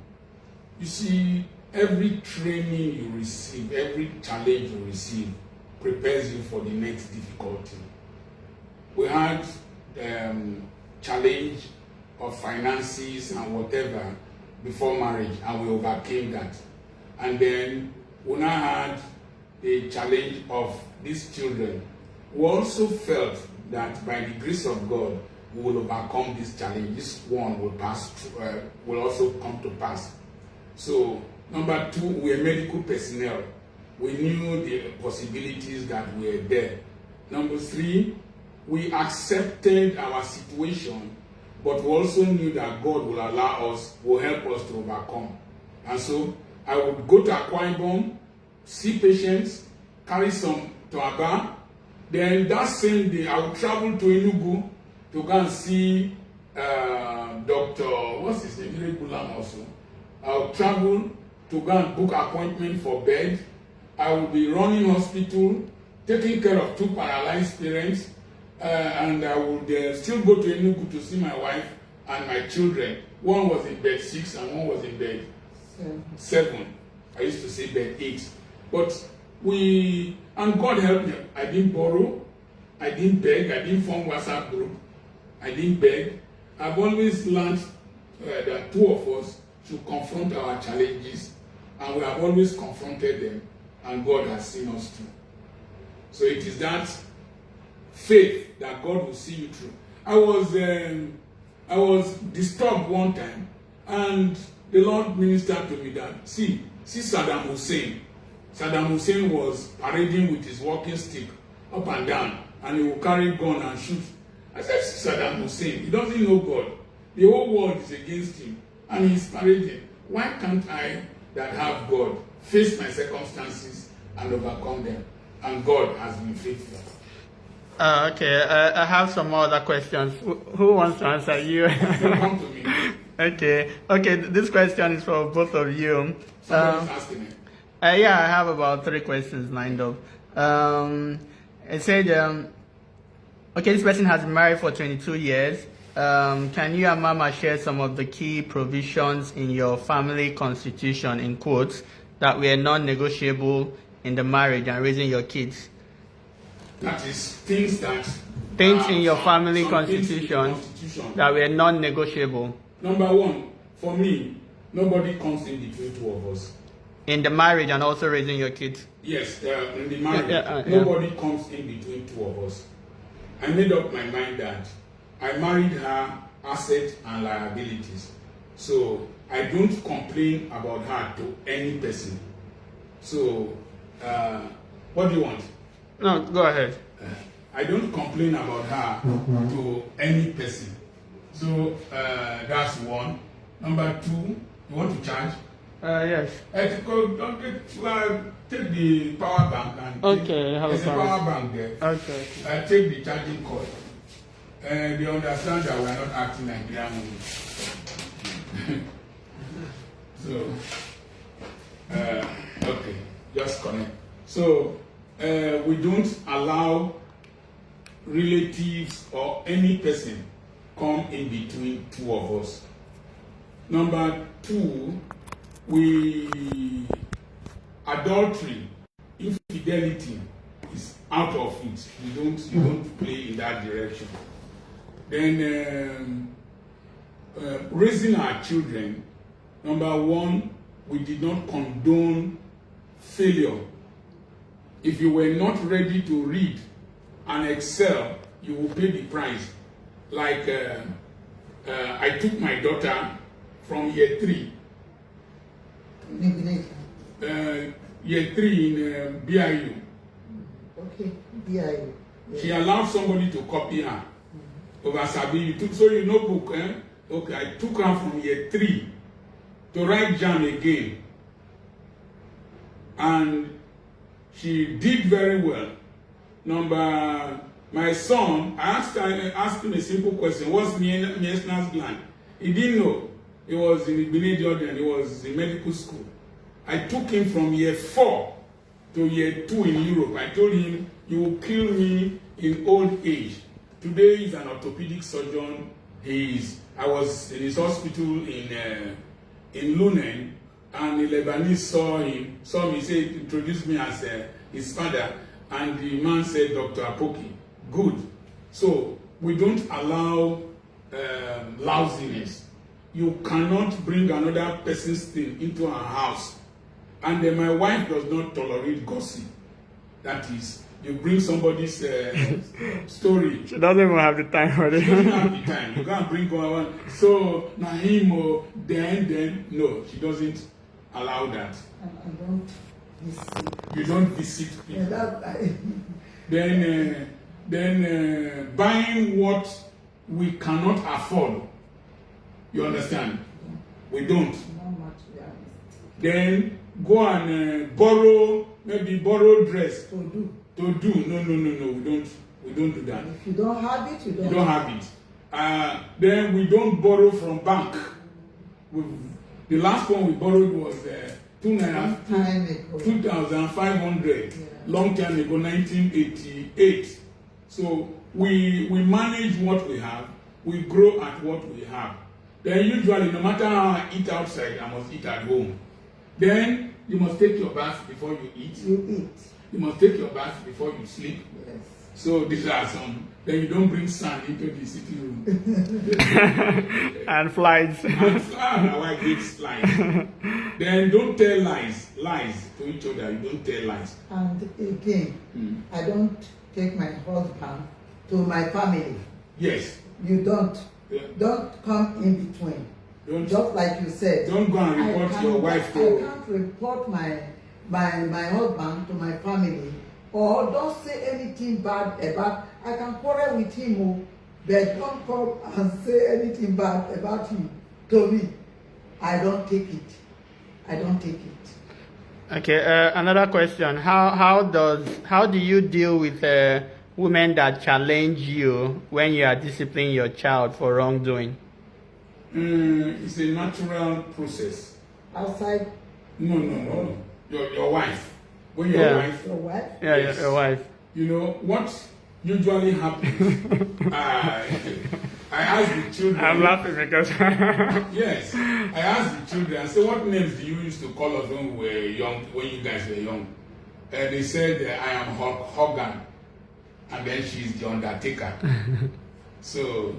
you see, every training you receive, every challenge you receive, prepares you for the next difficulty. We had challenge of finances and whatever before marriage, and we overcame that. And then we now had the challenge of these children. We also felt that by the grace of God, we will overcome this challenge. This one will pass, will also come to pass. So, number two, we are medical personnel. We knew the possibilities that were there. Number three, we accepted our situation, but we also knew that God will allow us, will help us to overcome. And so, I would go to Akwa Ibom, see patients, carry some to Aba. Then that same day, I would travel to Enugu to go and see Dr. What's his name? Gulam also. I would travel to go and book appointment for bed. I would be running hospital, taking care of two paralyzed parents, and I would still go to Enugu to see my wife and my children. One was in bed 6 and one was in bed 7. I used to say bed 8. But and God helped me. I didn't borrow, I didn't beg, I didn't form WhatsApp group, I didn't beg. I've always learned that two of us should confront our challenges, and we have always confronted them, and God has seen us through. So it is that faith that God will see you through. I was disturbed one time, and the Lord ministered to me that, see Saddam Hussein. Saddam Hussein was parading with his walking stick up and down, and he would carry gun and shoot. I said, see Saddam Hussein, he doesn't know God. The whole world is against him, and he's parading. Why can't I, that have God, face my circumstances and overcome them? And God has been faithful. Okay, I have some other questions. Who wants to answer you? Come to me. Okay, this question is for both of you. Somebody's asking me. Yeah, I have about 3 questions lined up. It said, okay, this person has been married for 22 years. Can you and Mama share some of the key provisions in your family constitution, in quotes, that were non-negotiable in the marriage and raising your kids? That is things in your family constitution that were non-negotiable. Number one, for me, nobody comes in between two of us. In the marriage and also raising your kids? Yes, in the marriage, Yeah. nobody comes in between two of us. I made up my mind that I married her assets and liabilities. So I don't complain about her to any person. So, what do you want? No, go ahead. I don't complain about her to any person. So that's one. Number two, you want to charge? Yes. Take the power bank and there's a power bank there. Okay. Take the charging cord. They understand that we are not acting like Nigerian movies. So, okay, just connect. So, we don't allow relatives or any person come in between two of us. Number two, adultery, infidelity is out of it. You don't play in that direction. Then raising our children, number one, we did not condone failure. If you were not ready to read and excel, you will pay the price. Like I took my daughter from year 3. year 3 in BIU. Okay, BIU. Yeah. She allowed somebody to copy her. Over Sabi, you took, so you know book, eh? Okay, I took her from year 3 to write jam again. And she did very well. My son, I asked him a simple question. What's Miesner's gland? He didn't know. He was in Benin, Jordan. He was in medical school. I took him from year 4 to year 2 in Europe. I told him, you will kill me in old age. Today he's an orthopedic surgeon. I was in his hospital in Lunen, and the Lebanese saw me, said, introduced me as his father, and the man said, Dr. Apoki. Good. So we don't allow lousiness. You cannot bring another person's thing into our house. And then my wife does not tolerate gossip. That is, you bring somebody's story. She doesn't even have the time for it. She doesn't have the time. You can't bring one. So, Nahim, then, no, she doesn't allow that. I don't visit. You don't visit people. Yeah, Then buying what we cannot afford. You understand? We don't. not much, yeah. Then go and borrow dress To do. to do. No, we don't do that. If you don't have it, you don't. You don't have it. Then we don't borrow from bank. The last one we borrowed was Long time ago. 2,500. Yeah. Long time ago, 1988. So we manage what we have. We grow at what we have. Then usually, no matter how I eat outside, I must eat at home. Then you must take your bath before you eat. You eat. You must take your bath before you sleep. Yes. So these are some. Then you don't bring sand into the sitting room. And flights. My wife hates lies. Then don't tell lies to each other. You don't tell lies. And again, I don't take my husband to my family. Yes. You don't. Yeah. Don't come in between. Don't, Just like you said. don't go and report your wife I to. can't report my husband to my family, or don't say anything bad about. I can quarrel with him, but don't come and say anything bad about him to me. I don't take it. I don't take it. Okay, another question. How do you deal with women that challenge you when you are disciplining your child for wrongdoing? It's a natural process. Outside. No. Your wife. When your Yeah. wife. Your wife. Yeah, Yes. your wife. You know what usually happens? I ask the children. I'm laughing because Yes, I asked the children. I said, "What names do you used to call us when we were young? When you guys were young?" And they said, "I am Hogan," and then she's the Undertaker. So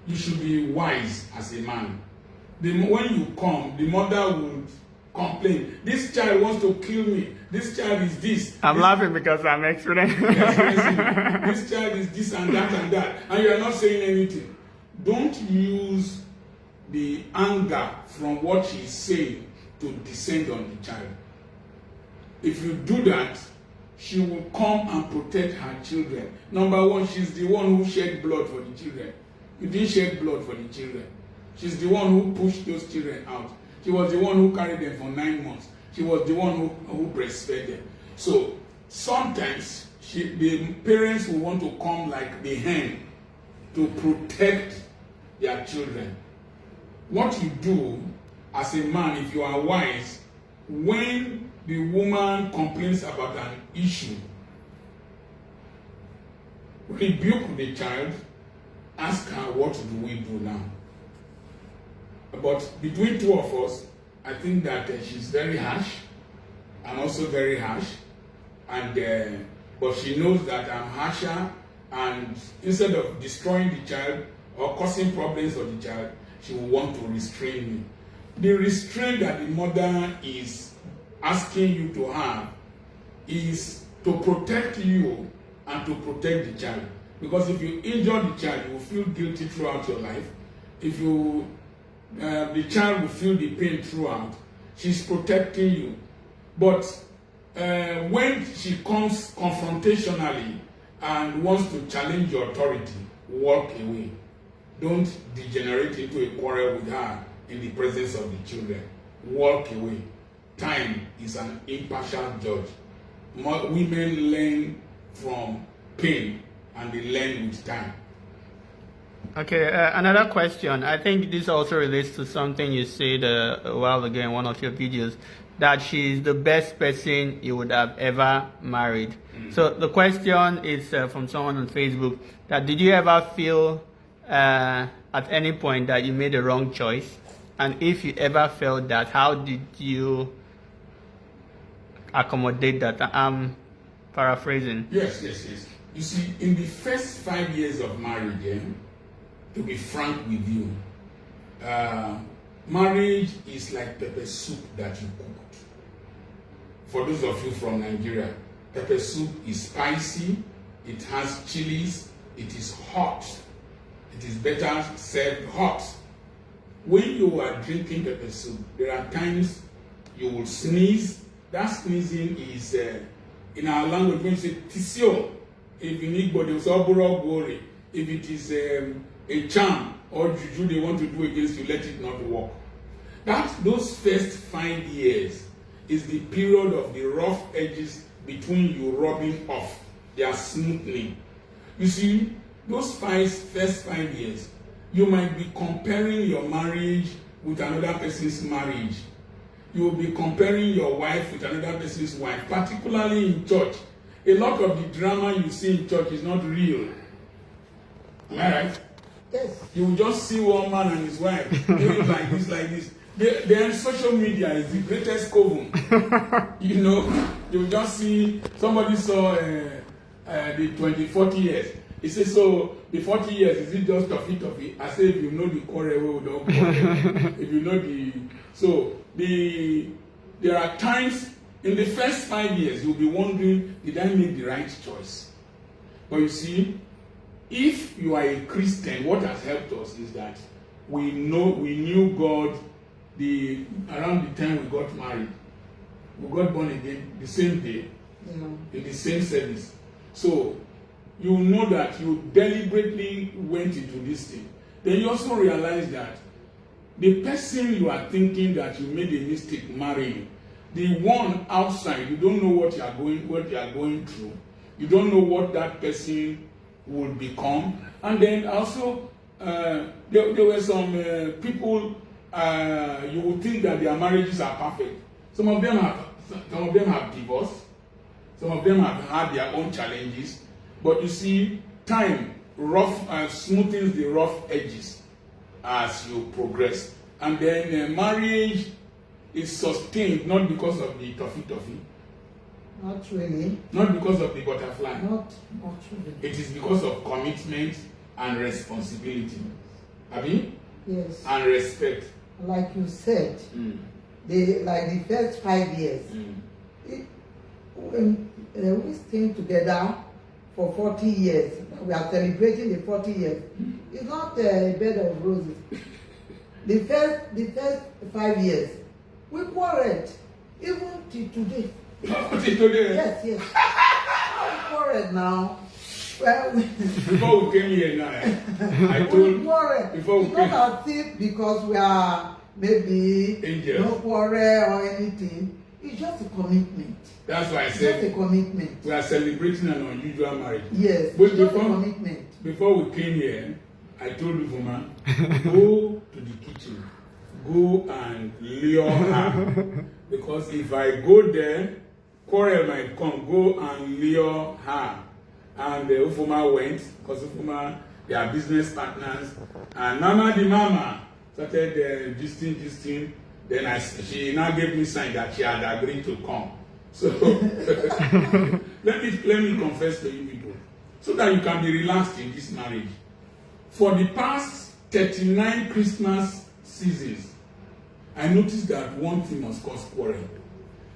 you should be wise as a man. When you come, the mother would complain. This child wants to kill me. This child is this. I'm laughing because I'm experiencing. This child is this and that, and you are not saying anything. Don't use the anger from what she is saying to descend on the child. If you do that, she will come and protect her children. Number one, she's the one who shed blood for the children. You didn't shed blood for the children. She's the one who pushed those children out. She was the one who carried them for 9 months. She was the one who breastfed them. So sometimes the parents will want to come like the hen to protect their children. What you do as a man, if you are wise, when the woman complains about an issue, rebuke the child, ask her, what do we do now? But between two of us, I think that she's very harsh. I'm also very harsh. And but she knows that I'm harsher, and instead of destroying the child or causing problems for the child, she will want to restrain me. The restraint that the mother is asking you to have is to protect you and to protect the child. Because if you injure the child, you will feel guilty throughout your life. If you the child will feel the pain throughout. She's protecting you. But when she comes confrontationally and wants to challenge your authority, walk away. Don't degenerate into a quarrel with her in the presence of the children. Walk away. Time is an impartial judge. Women learn from pain and they learn with time. Okay, another question. I think this also relates to something you said a while ago in one of your videos, that she's the best person you would have ever married. So the question is from someone on Facebook, that did you ever feel at any point that you made a wrong choice? And if you ever felt that, how did you accommodate that? I'm paraphrasing. Yes. You see, in the first 5 years of marriage, to be frank with you, marriage is like pepper soup that you cooked. For those of you from Nigeria, pepper soup is spicy, it has chilies, it is hot. It is better served hot. When you are drinking pepper soup, there are times you will sneeze. That sneezing is, in our language, when you say tisio, if in Igbo, they say oborogori. If it is a charm or juju they want to do against you, let it not work. Those first 5 years is the period of the rough edges between you rubbing off. They are smoothing. You see, those first 5 years, you might be comparing your marriage with another person's marriage. You will be comparing your wife with another person's wife, particularly in church. A lot of the drama you see in church is not real. Am I right? Yes. You will just see one man and his wife doing like this. Then social media is the greatest coven. You know, you will just see, somebody saw the 40 years. He says, so the 40 years, is it just toffee? I say, if you know the quarrel, we don't quarrel. If you know there are times in the first 5 years, you'll be wondering, did I make the right choice? But you see, if you are a Christian, what has helped us is that we knew God around the time we got married. We got born again the same day, in the same service. So you know that you deliberately went into this thing. Then you also realize that the person you are thinking that you made a mistake marrying, the one outside, you don't know what you are going through. You don't know what that person will become. And then also there were some people you would think that their marriages are perfect. Some of them have divorced. Some of them have had their own challenges. But you see, time smoothens the rough edges as you progress. And then marriage is sustained not because of the toffee. Not really. Not because of the butterfly. Not really. It is because of commitment and responsibility. Abi? Yes. And respect. Like you said, the first 5 years, when we staying together for 40 years, we are celebrating the 40 years. It's not a bed of roses. The first 5 years, we quarreled, even till today. Till today? Yes. We quarreled now. Well, before we came here now, I told quarrel. Before we it's came, not as if because we are maybe angels. No quarrel or anything. It's just a commitment. That's why I It's said just a commitment. we are celebrating an unusual marriage. Yes, But it's just a commitment. Before we came here, I told you, woman, go to the kitchen, go and lure her. Because if I go there, quarrel might come, go and lure her. And Ufuma went, because Ufuma, they are business partners. And Mama started gisting. Then she now gave me sign that she had agreed to come. So let me confess to you people, so that you can be relaxed in this marriage. For the past 39 Christmas seasons, I noticed that one thing must cause quarrel.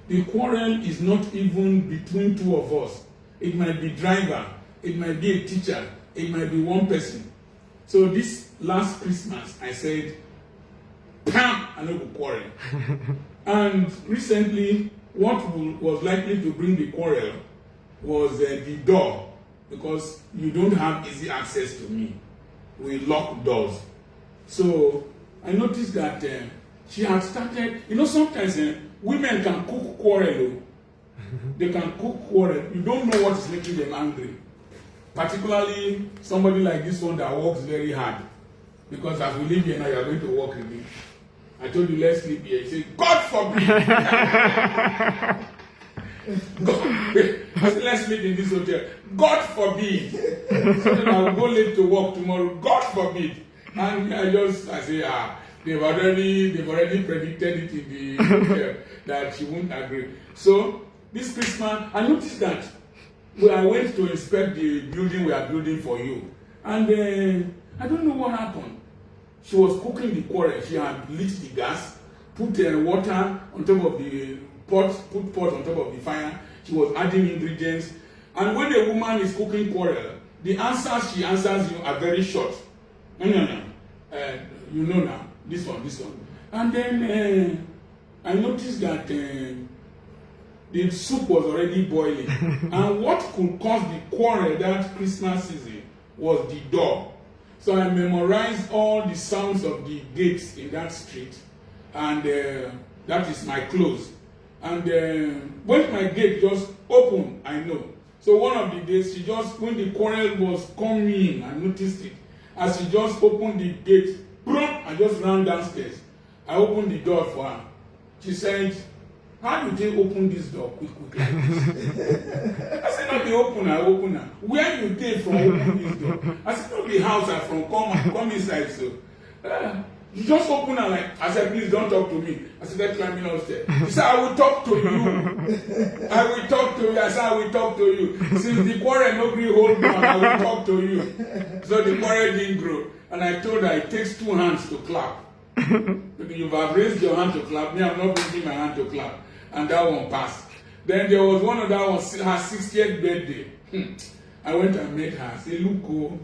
The quarrel is not even between two of us. It might be driver, it might be a teacher, it might be one person. So this last Christmas, I said, Pam, I no go quarrel. And recently, what was likely to bring the quarrel was the door, because you don't have easy access to me. We lock doors. So I noticed that she had started, sometimes women can cook quarrel. They can cook quarrel. You don't know what is making them angry. Particularly somebody like this one that works very hard. Because as we live here now, you are going to work with me. I told you, let's sleep here. He said, God forbid. I said, let's sleep in this hotel. God forbid. So then I will go late to work tomorrow. God forbid. And I say, they've already predicted it in the hotel that she won't agree. So this Christmas, I noticed that when I went to inspect the building we are building for you, and I don't know what happened. She was cooking the quarrel. She had lit the gas, put water on top of the pot, put pot on top of the fire. She was adding ingredients. And when a woman is cooking quarrel, the answers she answers you are very short. No. You know now, this one. And then I noticed that the soup was already boiling. And what could cause the quarrel that Christmas season was the door. So I memorized all the sounds of the gates in that street, and that is my close. And when my gate just opened, I know. So one of the days, when the quarrel was coming, I noticed it. As she just opened the gate, boom, I just ran downstairs. I opened the door for her. She said, how did you open this door quick like this? I said, not the opener. Where you came from open this door? I said, not the house I'm from, come inside. So you just open her like, I said, please don't talk to me. I started climbing upstairs. She said, I will talk to you. I will talk to you. I said, I will talk to you. Since the quarrel no gree hold me, I will talk to you. So the quarrel didn't grow. And I told her, it takes 2 hands to clap. You have raised your hand to clap. Me, I'm not raising my hand to clap. And that one passed. Then there was one of that one, her 60th birthday. I went and met her. I said, look,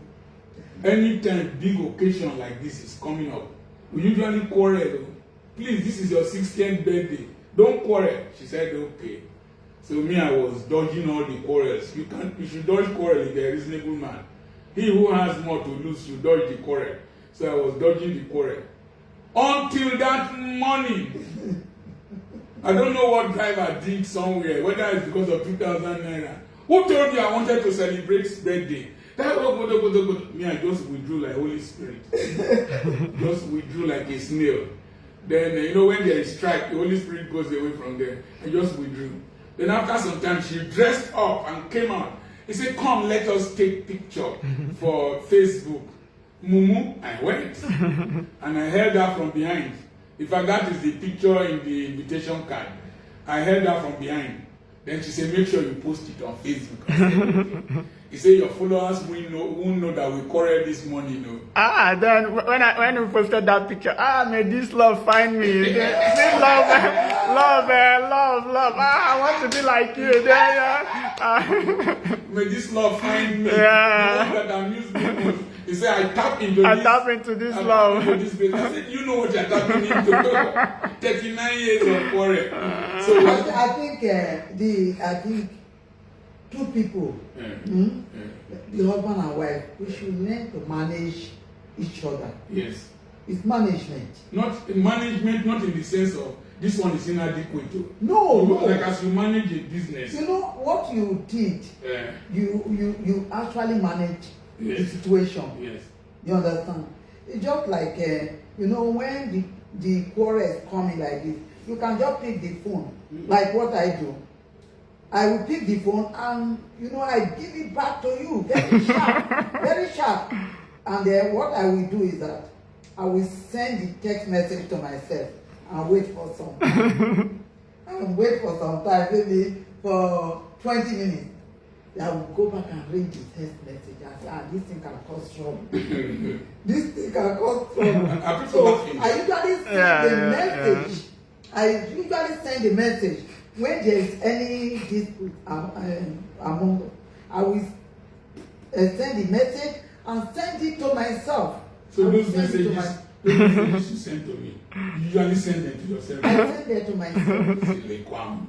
anytime big occasion like this is coming up, we usually quarrel. Please, this is your 60th birthday. Don't quarrel. She said, okay. So me, I was dodging all the quarrels. You should dodge quarrel if you're a reasonable man. He who has more to lose should dodge the quarrel. So I was dodging the quarrel. Until that morning. I don't know what driver did somewhere, whether it's because of 2,000 naira. Who told you I wanted to celebrate birthday? Me, I just withdrew like Holy Spirit. Just withdrew like a snail. Then, when there is strike, the Holy Spirit goes away from there. I just withdrew. Then after some time, she dressed up and came out. He said, come, let us take picture for Facebook. Mumu, I went. And I held her from behind. In fact, that is the picture in the invitation card. I held her from behind. Then she said, make sure you post it on Facebook. I said, okay. He said, your followers won't know that we quarreled this morning. Then when we posted that picture, may this love find me. This love. I want to be like you. May this love find me. Yeah. That amused me. He said, I tap into this love. I said, you know what you're tapping into. 39 years of quarrel. So I think two people, the husband and wife, we should learn to manage each other. Yes. It's management. Not in the sense of this one is inadequate. No. Like as you manage a business. You know what you did? You actually manage the situation. Yes. You understand? It's just like when the quarrel is coming like this, you can just pick the phone, like what I do. I will pick the phone and I give it back to you very sharp, very sharp. And then what I will do is that I will send the text message to myself and wait for some time. Maybe for 20 minutes. I will go back and read the text message and say, this thing can cause trouble. This thing can cause trouble. So I usually send the message. I usually send the message when there is any dispute among them. I will send the message and send it to myself So I will those send it to messages, those messages you send to me, you usually send them to yourself. I send them to myself. Lekwam.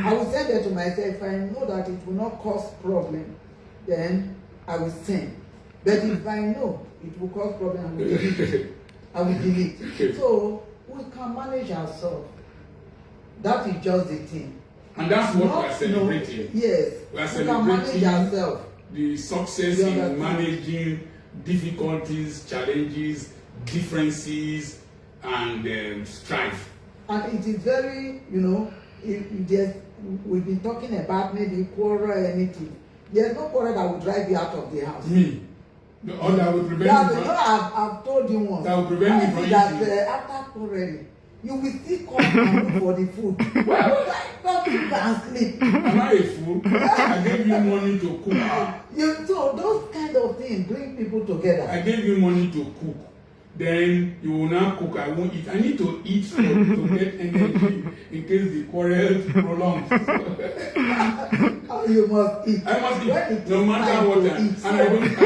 I will send them to myself. If I know that it will not cause problem, then I will send. But if I know it will cause problem, I will delete. I will delete. So we can manage ourselves. That is just the thing. And that's what we are celebrating. Yes. We are We can manage celebrating ourselves. the success in managing difficulties, challenges, differences, and strife. And it is very, we've been talking about maybe quarrel or anything. There's no quarrel that will drive you out of the house. Me. Or that will prevent me from... I've told you once. That will prevent me from eating. After quarreling, you will still come and look for the food. Well, not you can sleep. Am I a fool? I gave you money to cook. So those kind of things bring people together. I gave you money to cook. Then you will now cook. I won't eat. I need to eat to get energy in case the quarrel prolongs. You must eat. I must When eat, no matter what. And so, I don't.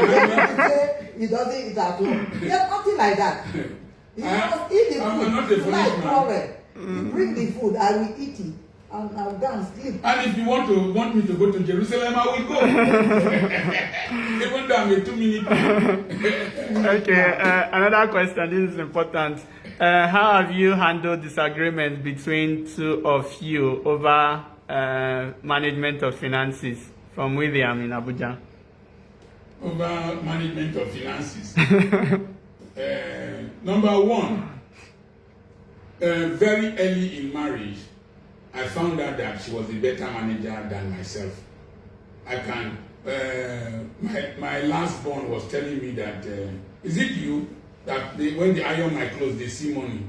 say he doesn't eat at home. There's nothing like that. You must eat the food. I'm not a foolish like man. You bring the food, I will eat it. And I'll go and sleep. And if you want me to go to Jerusalem, I will go. Even though I'm a 2-minute man. Okay, another question. This is important. How have you handled disagreements between two of you over management of finances? From William in Abuja. Over management of finances. Number one, very early in marriage, I found out that she was a better manager than myself. I can. My last born was telling me that, is it you that when they iron my clothes, they see money?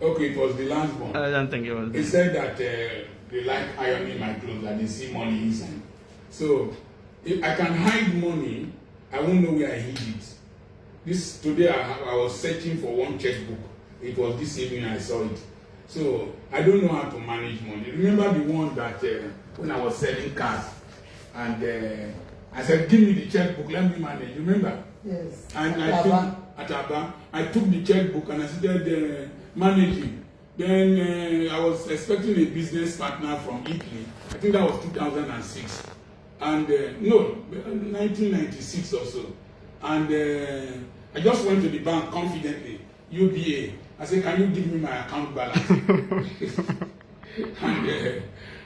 Okay, it was the last born. I don't think it was. He said that they like ironing my clothes and they see money inside. So if I can hide money, I won't know where I hid it. Today I was searching for one checkbook. It was this evening I saw it. So I don't know how to manage money. Remember the one that when I was selling cars, and I said, "Give me the checkbook, let me manage." Remember? Yes. And I took the checkbook and I started managing. Then I was expecting a business partner from Italy. I think that was 2006, and no, 1996 or so. And I just went to the bank confidently, UBA. I said, "Can you give me my account balance?"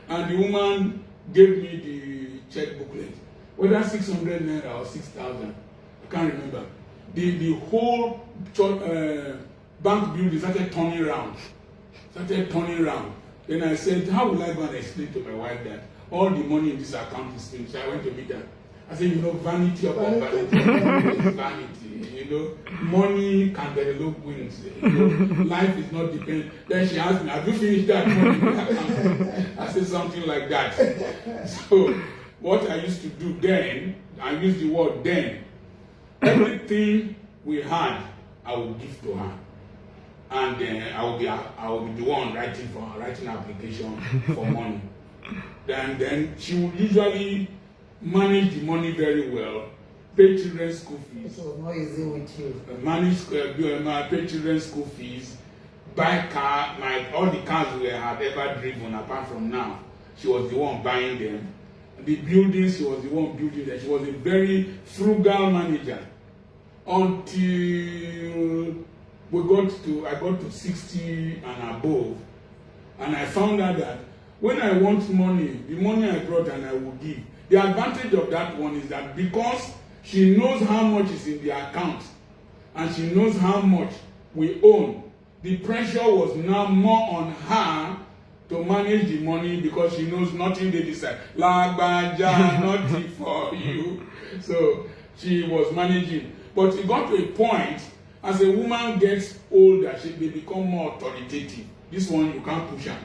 and the woman gave me the check booklet, whether 600 naira or 6,000, I can't remember. The whole bank building started turning around. Then I said, "How will I go and explain to my wife that all the money in this account is finished?" I went to meet her. I said, vanity upon vanity is vanity. Money can develop wings. Life is not dependent. Then she asked me, "Have you finished that money in the account?" I said something like that. So what I used to do then, I used the word then. Everything we had, I would give to her. And I will be the one writing application for money. Then she would usually manage the money very well, pay children's school fees. It was not easy with you. Pay children's school fees, buy car, all the cars we had ever driven apart from now. She was the one buying them. The buildings, she was the one building them. She was a very frugal manager until I got to 60 and above, and I found out that when I want money, the money I brought and I will give. The advantage of that one is that because she knows how much is in the account and she knows how much we own, the pressure was now more on her to manage the money because she knows nothing they decide. Lagbaja, nothing for you. So she was managing. But it got to a point, as a woman gets older, she may become more authoritative. This one, you can't push her.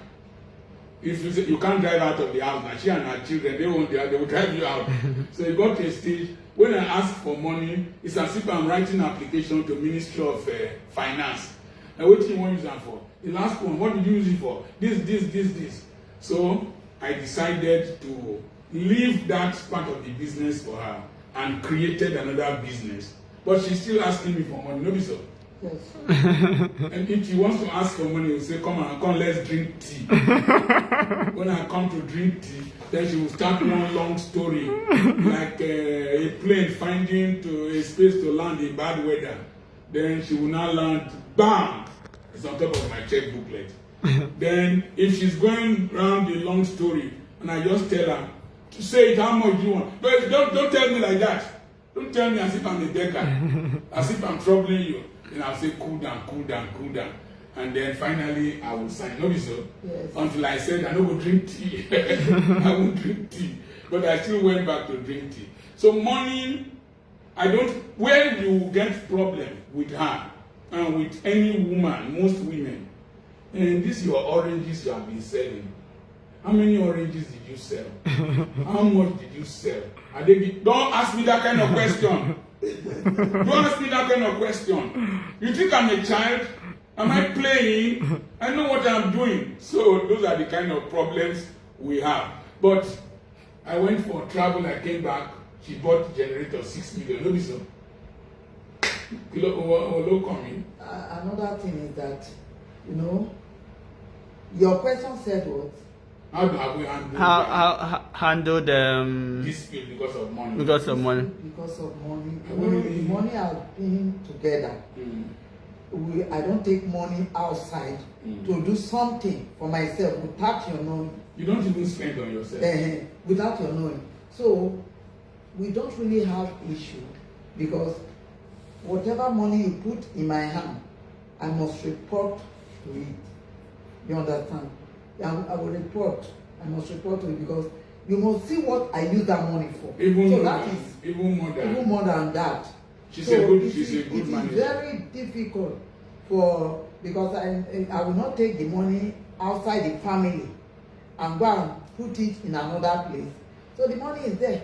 If you say you can't drive out of the house, now she and her children, they will drive you out. So it got to a stage, when I ask for money, it's as if I'm writing an application to Ministry of Finance. And what do you want to use that for? The last one, what did you use it for? This. So I decided to leave that part of the business for her and created another business. But she's still asking me for money, no be so. Yes. And if she wants to ask for money, he'll say, come, let's drink tea. When I come to drink tea, then she will start one long story, like a plane finding a space to land in bad weather. Then she will now land, bam! It's on top of my check booklet. Then, if she's going around the long story, and I just tell her, to say it, how much do you want? But don't tell me like that. Don't tell me as if I'm a beggar, as if I'm troubling you. Then I'll say, cool down, cool down, cool down. And then finally, I will sign. No, so. Yes. Until I said, I don't go drink tea. I won't drink tea. But I still went back to drink tea. So money, where you get problem with her, and with any woman, most women, and this your oranges you have been selling. How many oranges did you sell? How much did you sell? Don't ask me that kind of question. Don't ask me that kind of question. You think I'm a child? Am I playing? I know what I'm doing. So those are the kind of problems we have. But I went for travel, I came back, she bought generator 6 million. No, so. Another thing is that, your question said what? How have we handled dispute because of money? Because of money. Because of money. Money has been together. I don't take money outside to do something for myself without your knowing. You don't even spend on yourself. Without your knowing. So we don't really have issue because whatever money you put in my hand, I must report to it. You understand? I will report. I must report to it because you must see what I use that money for. Even more than that. She's a good manager. It's very difficult because I will not take the money outside the family and go and put it in another place. So the money is there.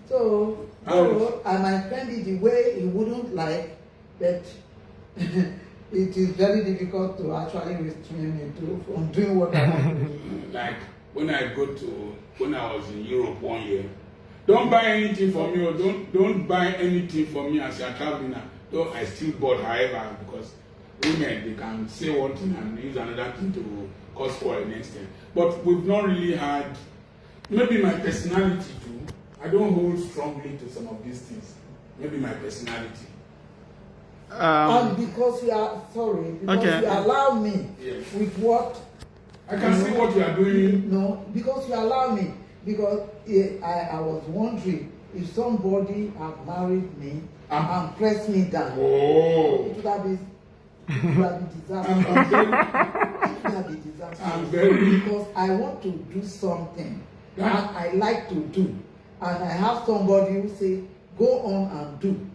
So I might spend it the way he wouldn't like, but it is very difficult to actually restrain me from doing what I want to do. Like when I was in Europe 1 year, don't buy anything for me, or don't buy anything for me as you're traveling now. Though I still bought, however, because women, they can say one thing and use another thing to cause for next time. But we've not really had, maybe my personality too. I don't hold strongly to some of these things. Maybe my personality. And because you allow me with what I can see what you are doing. No, because you allow me. Because I was wondering if somebody had married me and pressed me down. Oh. It would have been disastrous. It would have been disastrous. Because I want to do something that I like to do. And I have somebody who say, go on and do.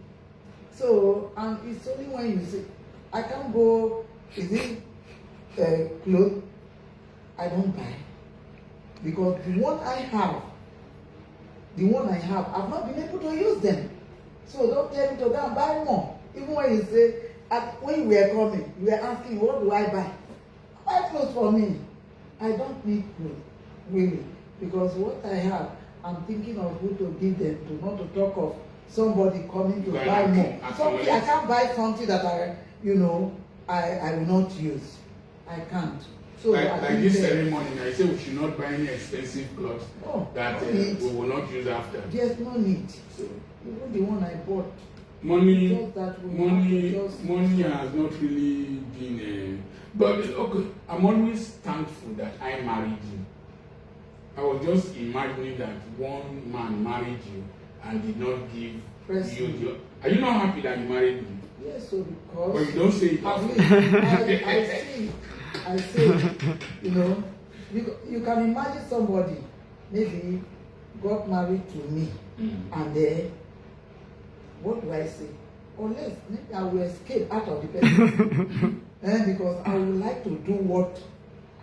So, and it's only when you say, I can't go, is it clothes? I don't buy. Because the one I have, I've not been able to use them. So don't tell me to go and buy more. Even when you say, when you were coming, you were asking, what do I buy? Buy clothes for me. I don't need clothes, really. Because what I have, I'm thinking of who to give them to, not to talk of somebody coming to buy more. Something, I can't buy something that I will not use. I can't. So like this ceremony, I say we should not buy any expensive clothes that we will not use after. There's no need. So, even the one I bought. Money has not really been. But okay, I'm always thankful that I married you. I was just imagining that one man married you and did not give you your. Are you not happy that you married me? Yes, so because. But you don't say it. I say, you can imagine somebody maybe got married to me, and then what do I say? Unless maybe I will escape out of the person, because I would like to do what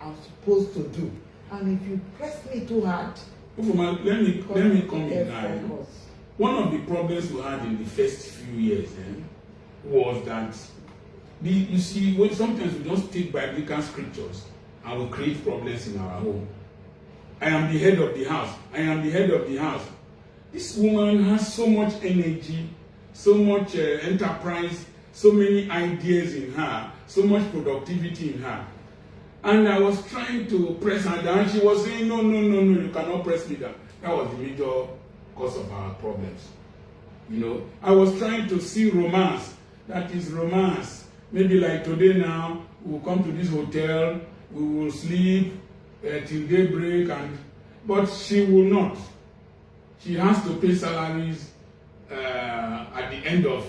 I'm supposed to do. And if you press me too hard, let me come in now. One of the problems we had in the first few years was that you see, when sometimes we just take biblical scriptures and we create problems in our home. I am the head of the house. I am the head of the house. This woman has so much energy, so much enterprise, so many ideas in her, so much productivity in her. And I was trying to press her down. She was saying, no, you cannot press me down. That was the major cause of our problems. You know, I was trying to see romance. That is romance. Maybe like today now, we'll come to this hotel, we will sleep till daybreak, but she will not. She has to pay salaries at the end of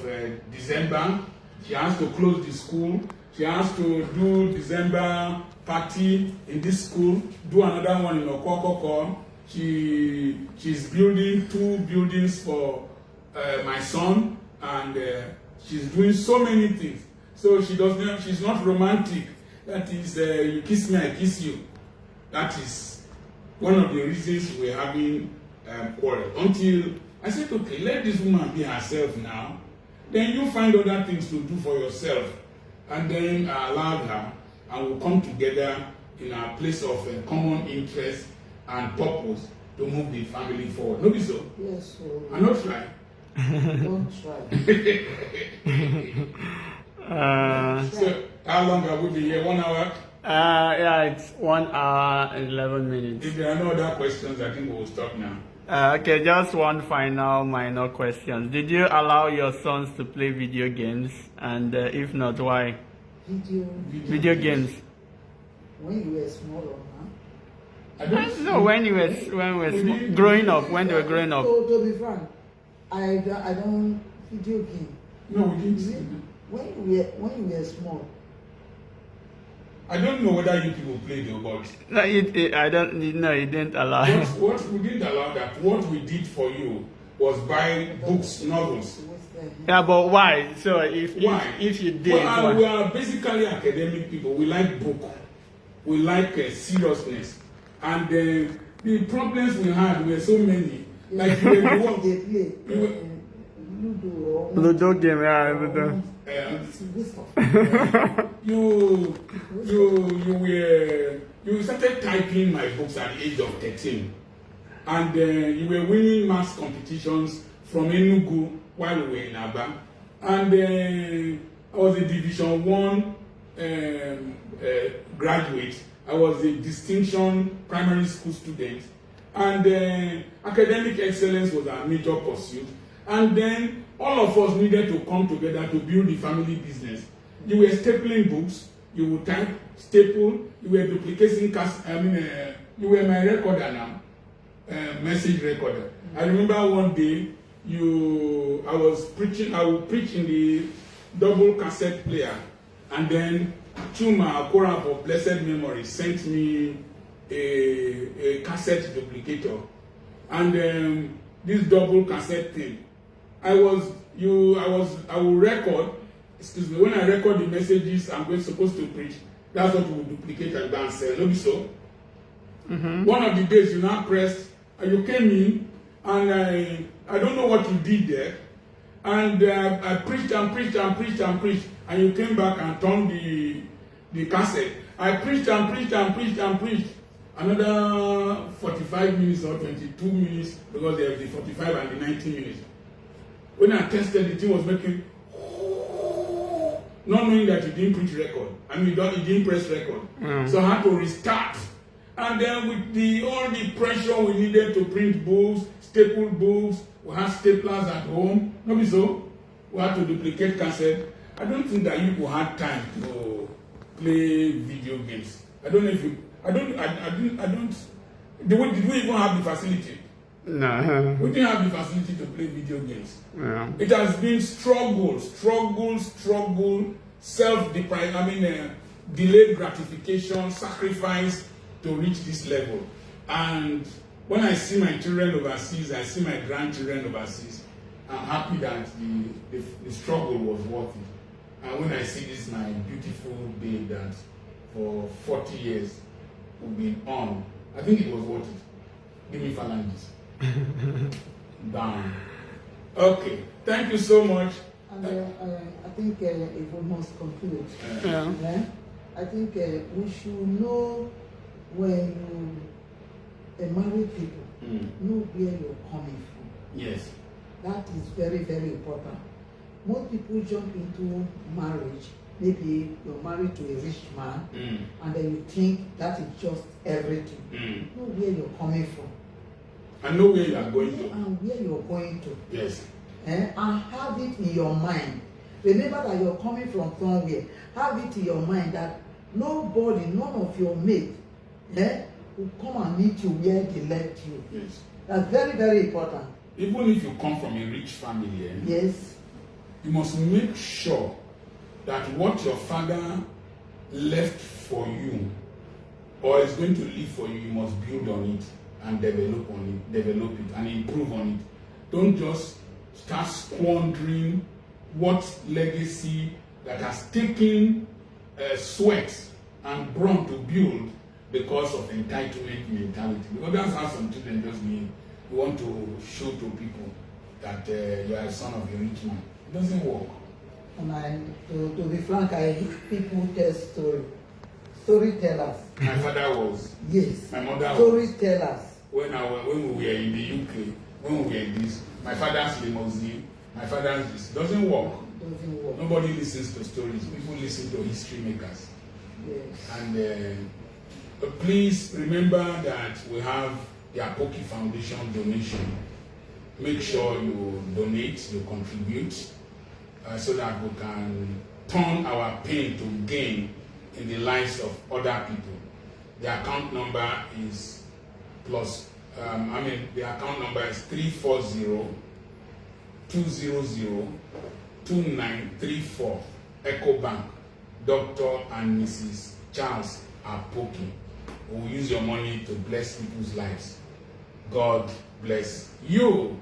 December. She has to close the school. She has to do December party in this school, do another one in Okokoko. She's building 2 buildings for my son, and she's doing so many things. So she's not romantic. That is, you kiss me, I kiss you. That is one of the reasons we're having quarrel. Until I said, okay, let this woman be herself now. Then you find other things to do for yourself. And then I allowed her, and we'll come together in a place of common interest and purpose to move the family forward. No be so? Yes, so. I'm not try. Don't try. So, how long have we been here? 1 hour? Yeah, it's 1 hour and 11 minutes. If there are no other questions, I think we'll stop now. Okay, just one final minor question. Did you allow your sons to play video games? And if not, why? Video games. When you were smaller, huh? I don't No, when we were growing up, when they were growing up. To be frank, I don't video game. No, we didn't. When you were small. I don't know whether you people play though, but No, I don't. No, it didn't allow. what we didn't allow that. What we did for you was buy books, novels. Yeah, but why? So if you did, Well, we are basically academic people. We like book. We like seriousness, and the problems we had were so many. Like they play Ludo game, yeah, Ludo. You started typing my books at the age of 13, and you were winning maths competitions from Enugu while we were in Aba, and I was a Division 1 graduate. I was a distinction primary school student, and academic excellence was our major pursuit. And then all of us needed to come together to build the family business. You were stapling books, you would type, staple, you were duplicating you were my recorder now, message recorder. I remember one day, I would preach in the double cassette player, and then Chuma Akora for blessed memory sent me a cassette duplicator, and this double cassette thing. I will record, excuse me, when I record the messages I'm supposed to preach, that's what we will duplicate and go and sell. No be so? Mm-hmm. One of the days you now pressed, and you came in, and I don't know what you did there, and I preached, and you came back and turned the cassette. I preached. Another 45 minutes or 22 minutes, because there was the 45 and the 90 minutes. When I tested, the thing was making, not knowing that you didn't print record. I mean, you didn't press record. So I had to restart. And then with all the pressure we needed to print books, staple books, we had staplers at home. No be so? We had to duplicate cassette. I don't think that you had time to play video games. I don't know if you, I don't, did we even have the facility? No. We didn't have the facility to play video games. Yeah. It has been struggle, delayed gratification, sacrifice to reach this level. And when I see my children overseas, I see my grandchildren overseas, I'm happy that the struggle was worth it. And when I see this, my beautiful babe that for 40 years we've been on, I think it was worth it. Give me phalanges. Down. Okay, thank you so much. And I think if we must conclude, I think we should know when you married people, know where you're coming from. Yes. That is very, very important. most people jump into marriage. Maybe you're married to a rich man, and then you think that is just everything. Know where you're coming from. And know where you are going to. And where you're going to. Yes. And have it in your mind. Remember that you're coming from somewhere. Have it in your mind that nobody, none of your mates, will come and meet you where they left you. Yes. That's very, very important. Even if you come from a rich family, yes, you must make sure that what your father left for you or is going to leave for you, you must build on it and develop it and improve on it. Don't just start squandering what legacy that has taken sweat and brawn to build because of entitlement mentality. Because that's how some children just mean. You want to show to people that you are a son of a rich man. It doesn't work. And to be frank, I hate people tell storytellers. My father was. Yes. My mother was. Storytellers. When we were in the UK, when we were in this, my father's limousine, my father's this. Doesn't work. Doesn't work. Nobody listens to stories. People listen to history makers. Yes. And please remember that we have the Apoki Foundation donation. Make sure you donate, you contribute, so that we can turn our pain to gain in the lives of other people. The account number is the account number is 340-200-2934. Echo Bank, Dr. and Mrs. Charles Apoki. We'll use your money to bless people's lives. God bless you.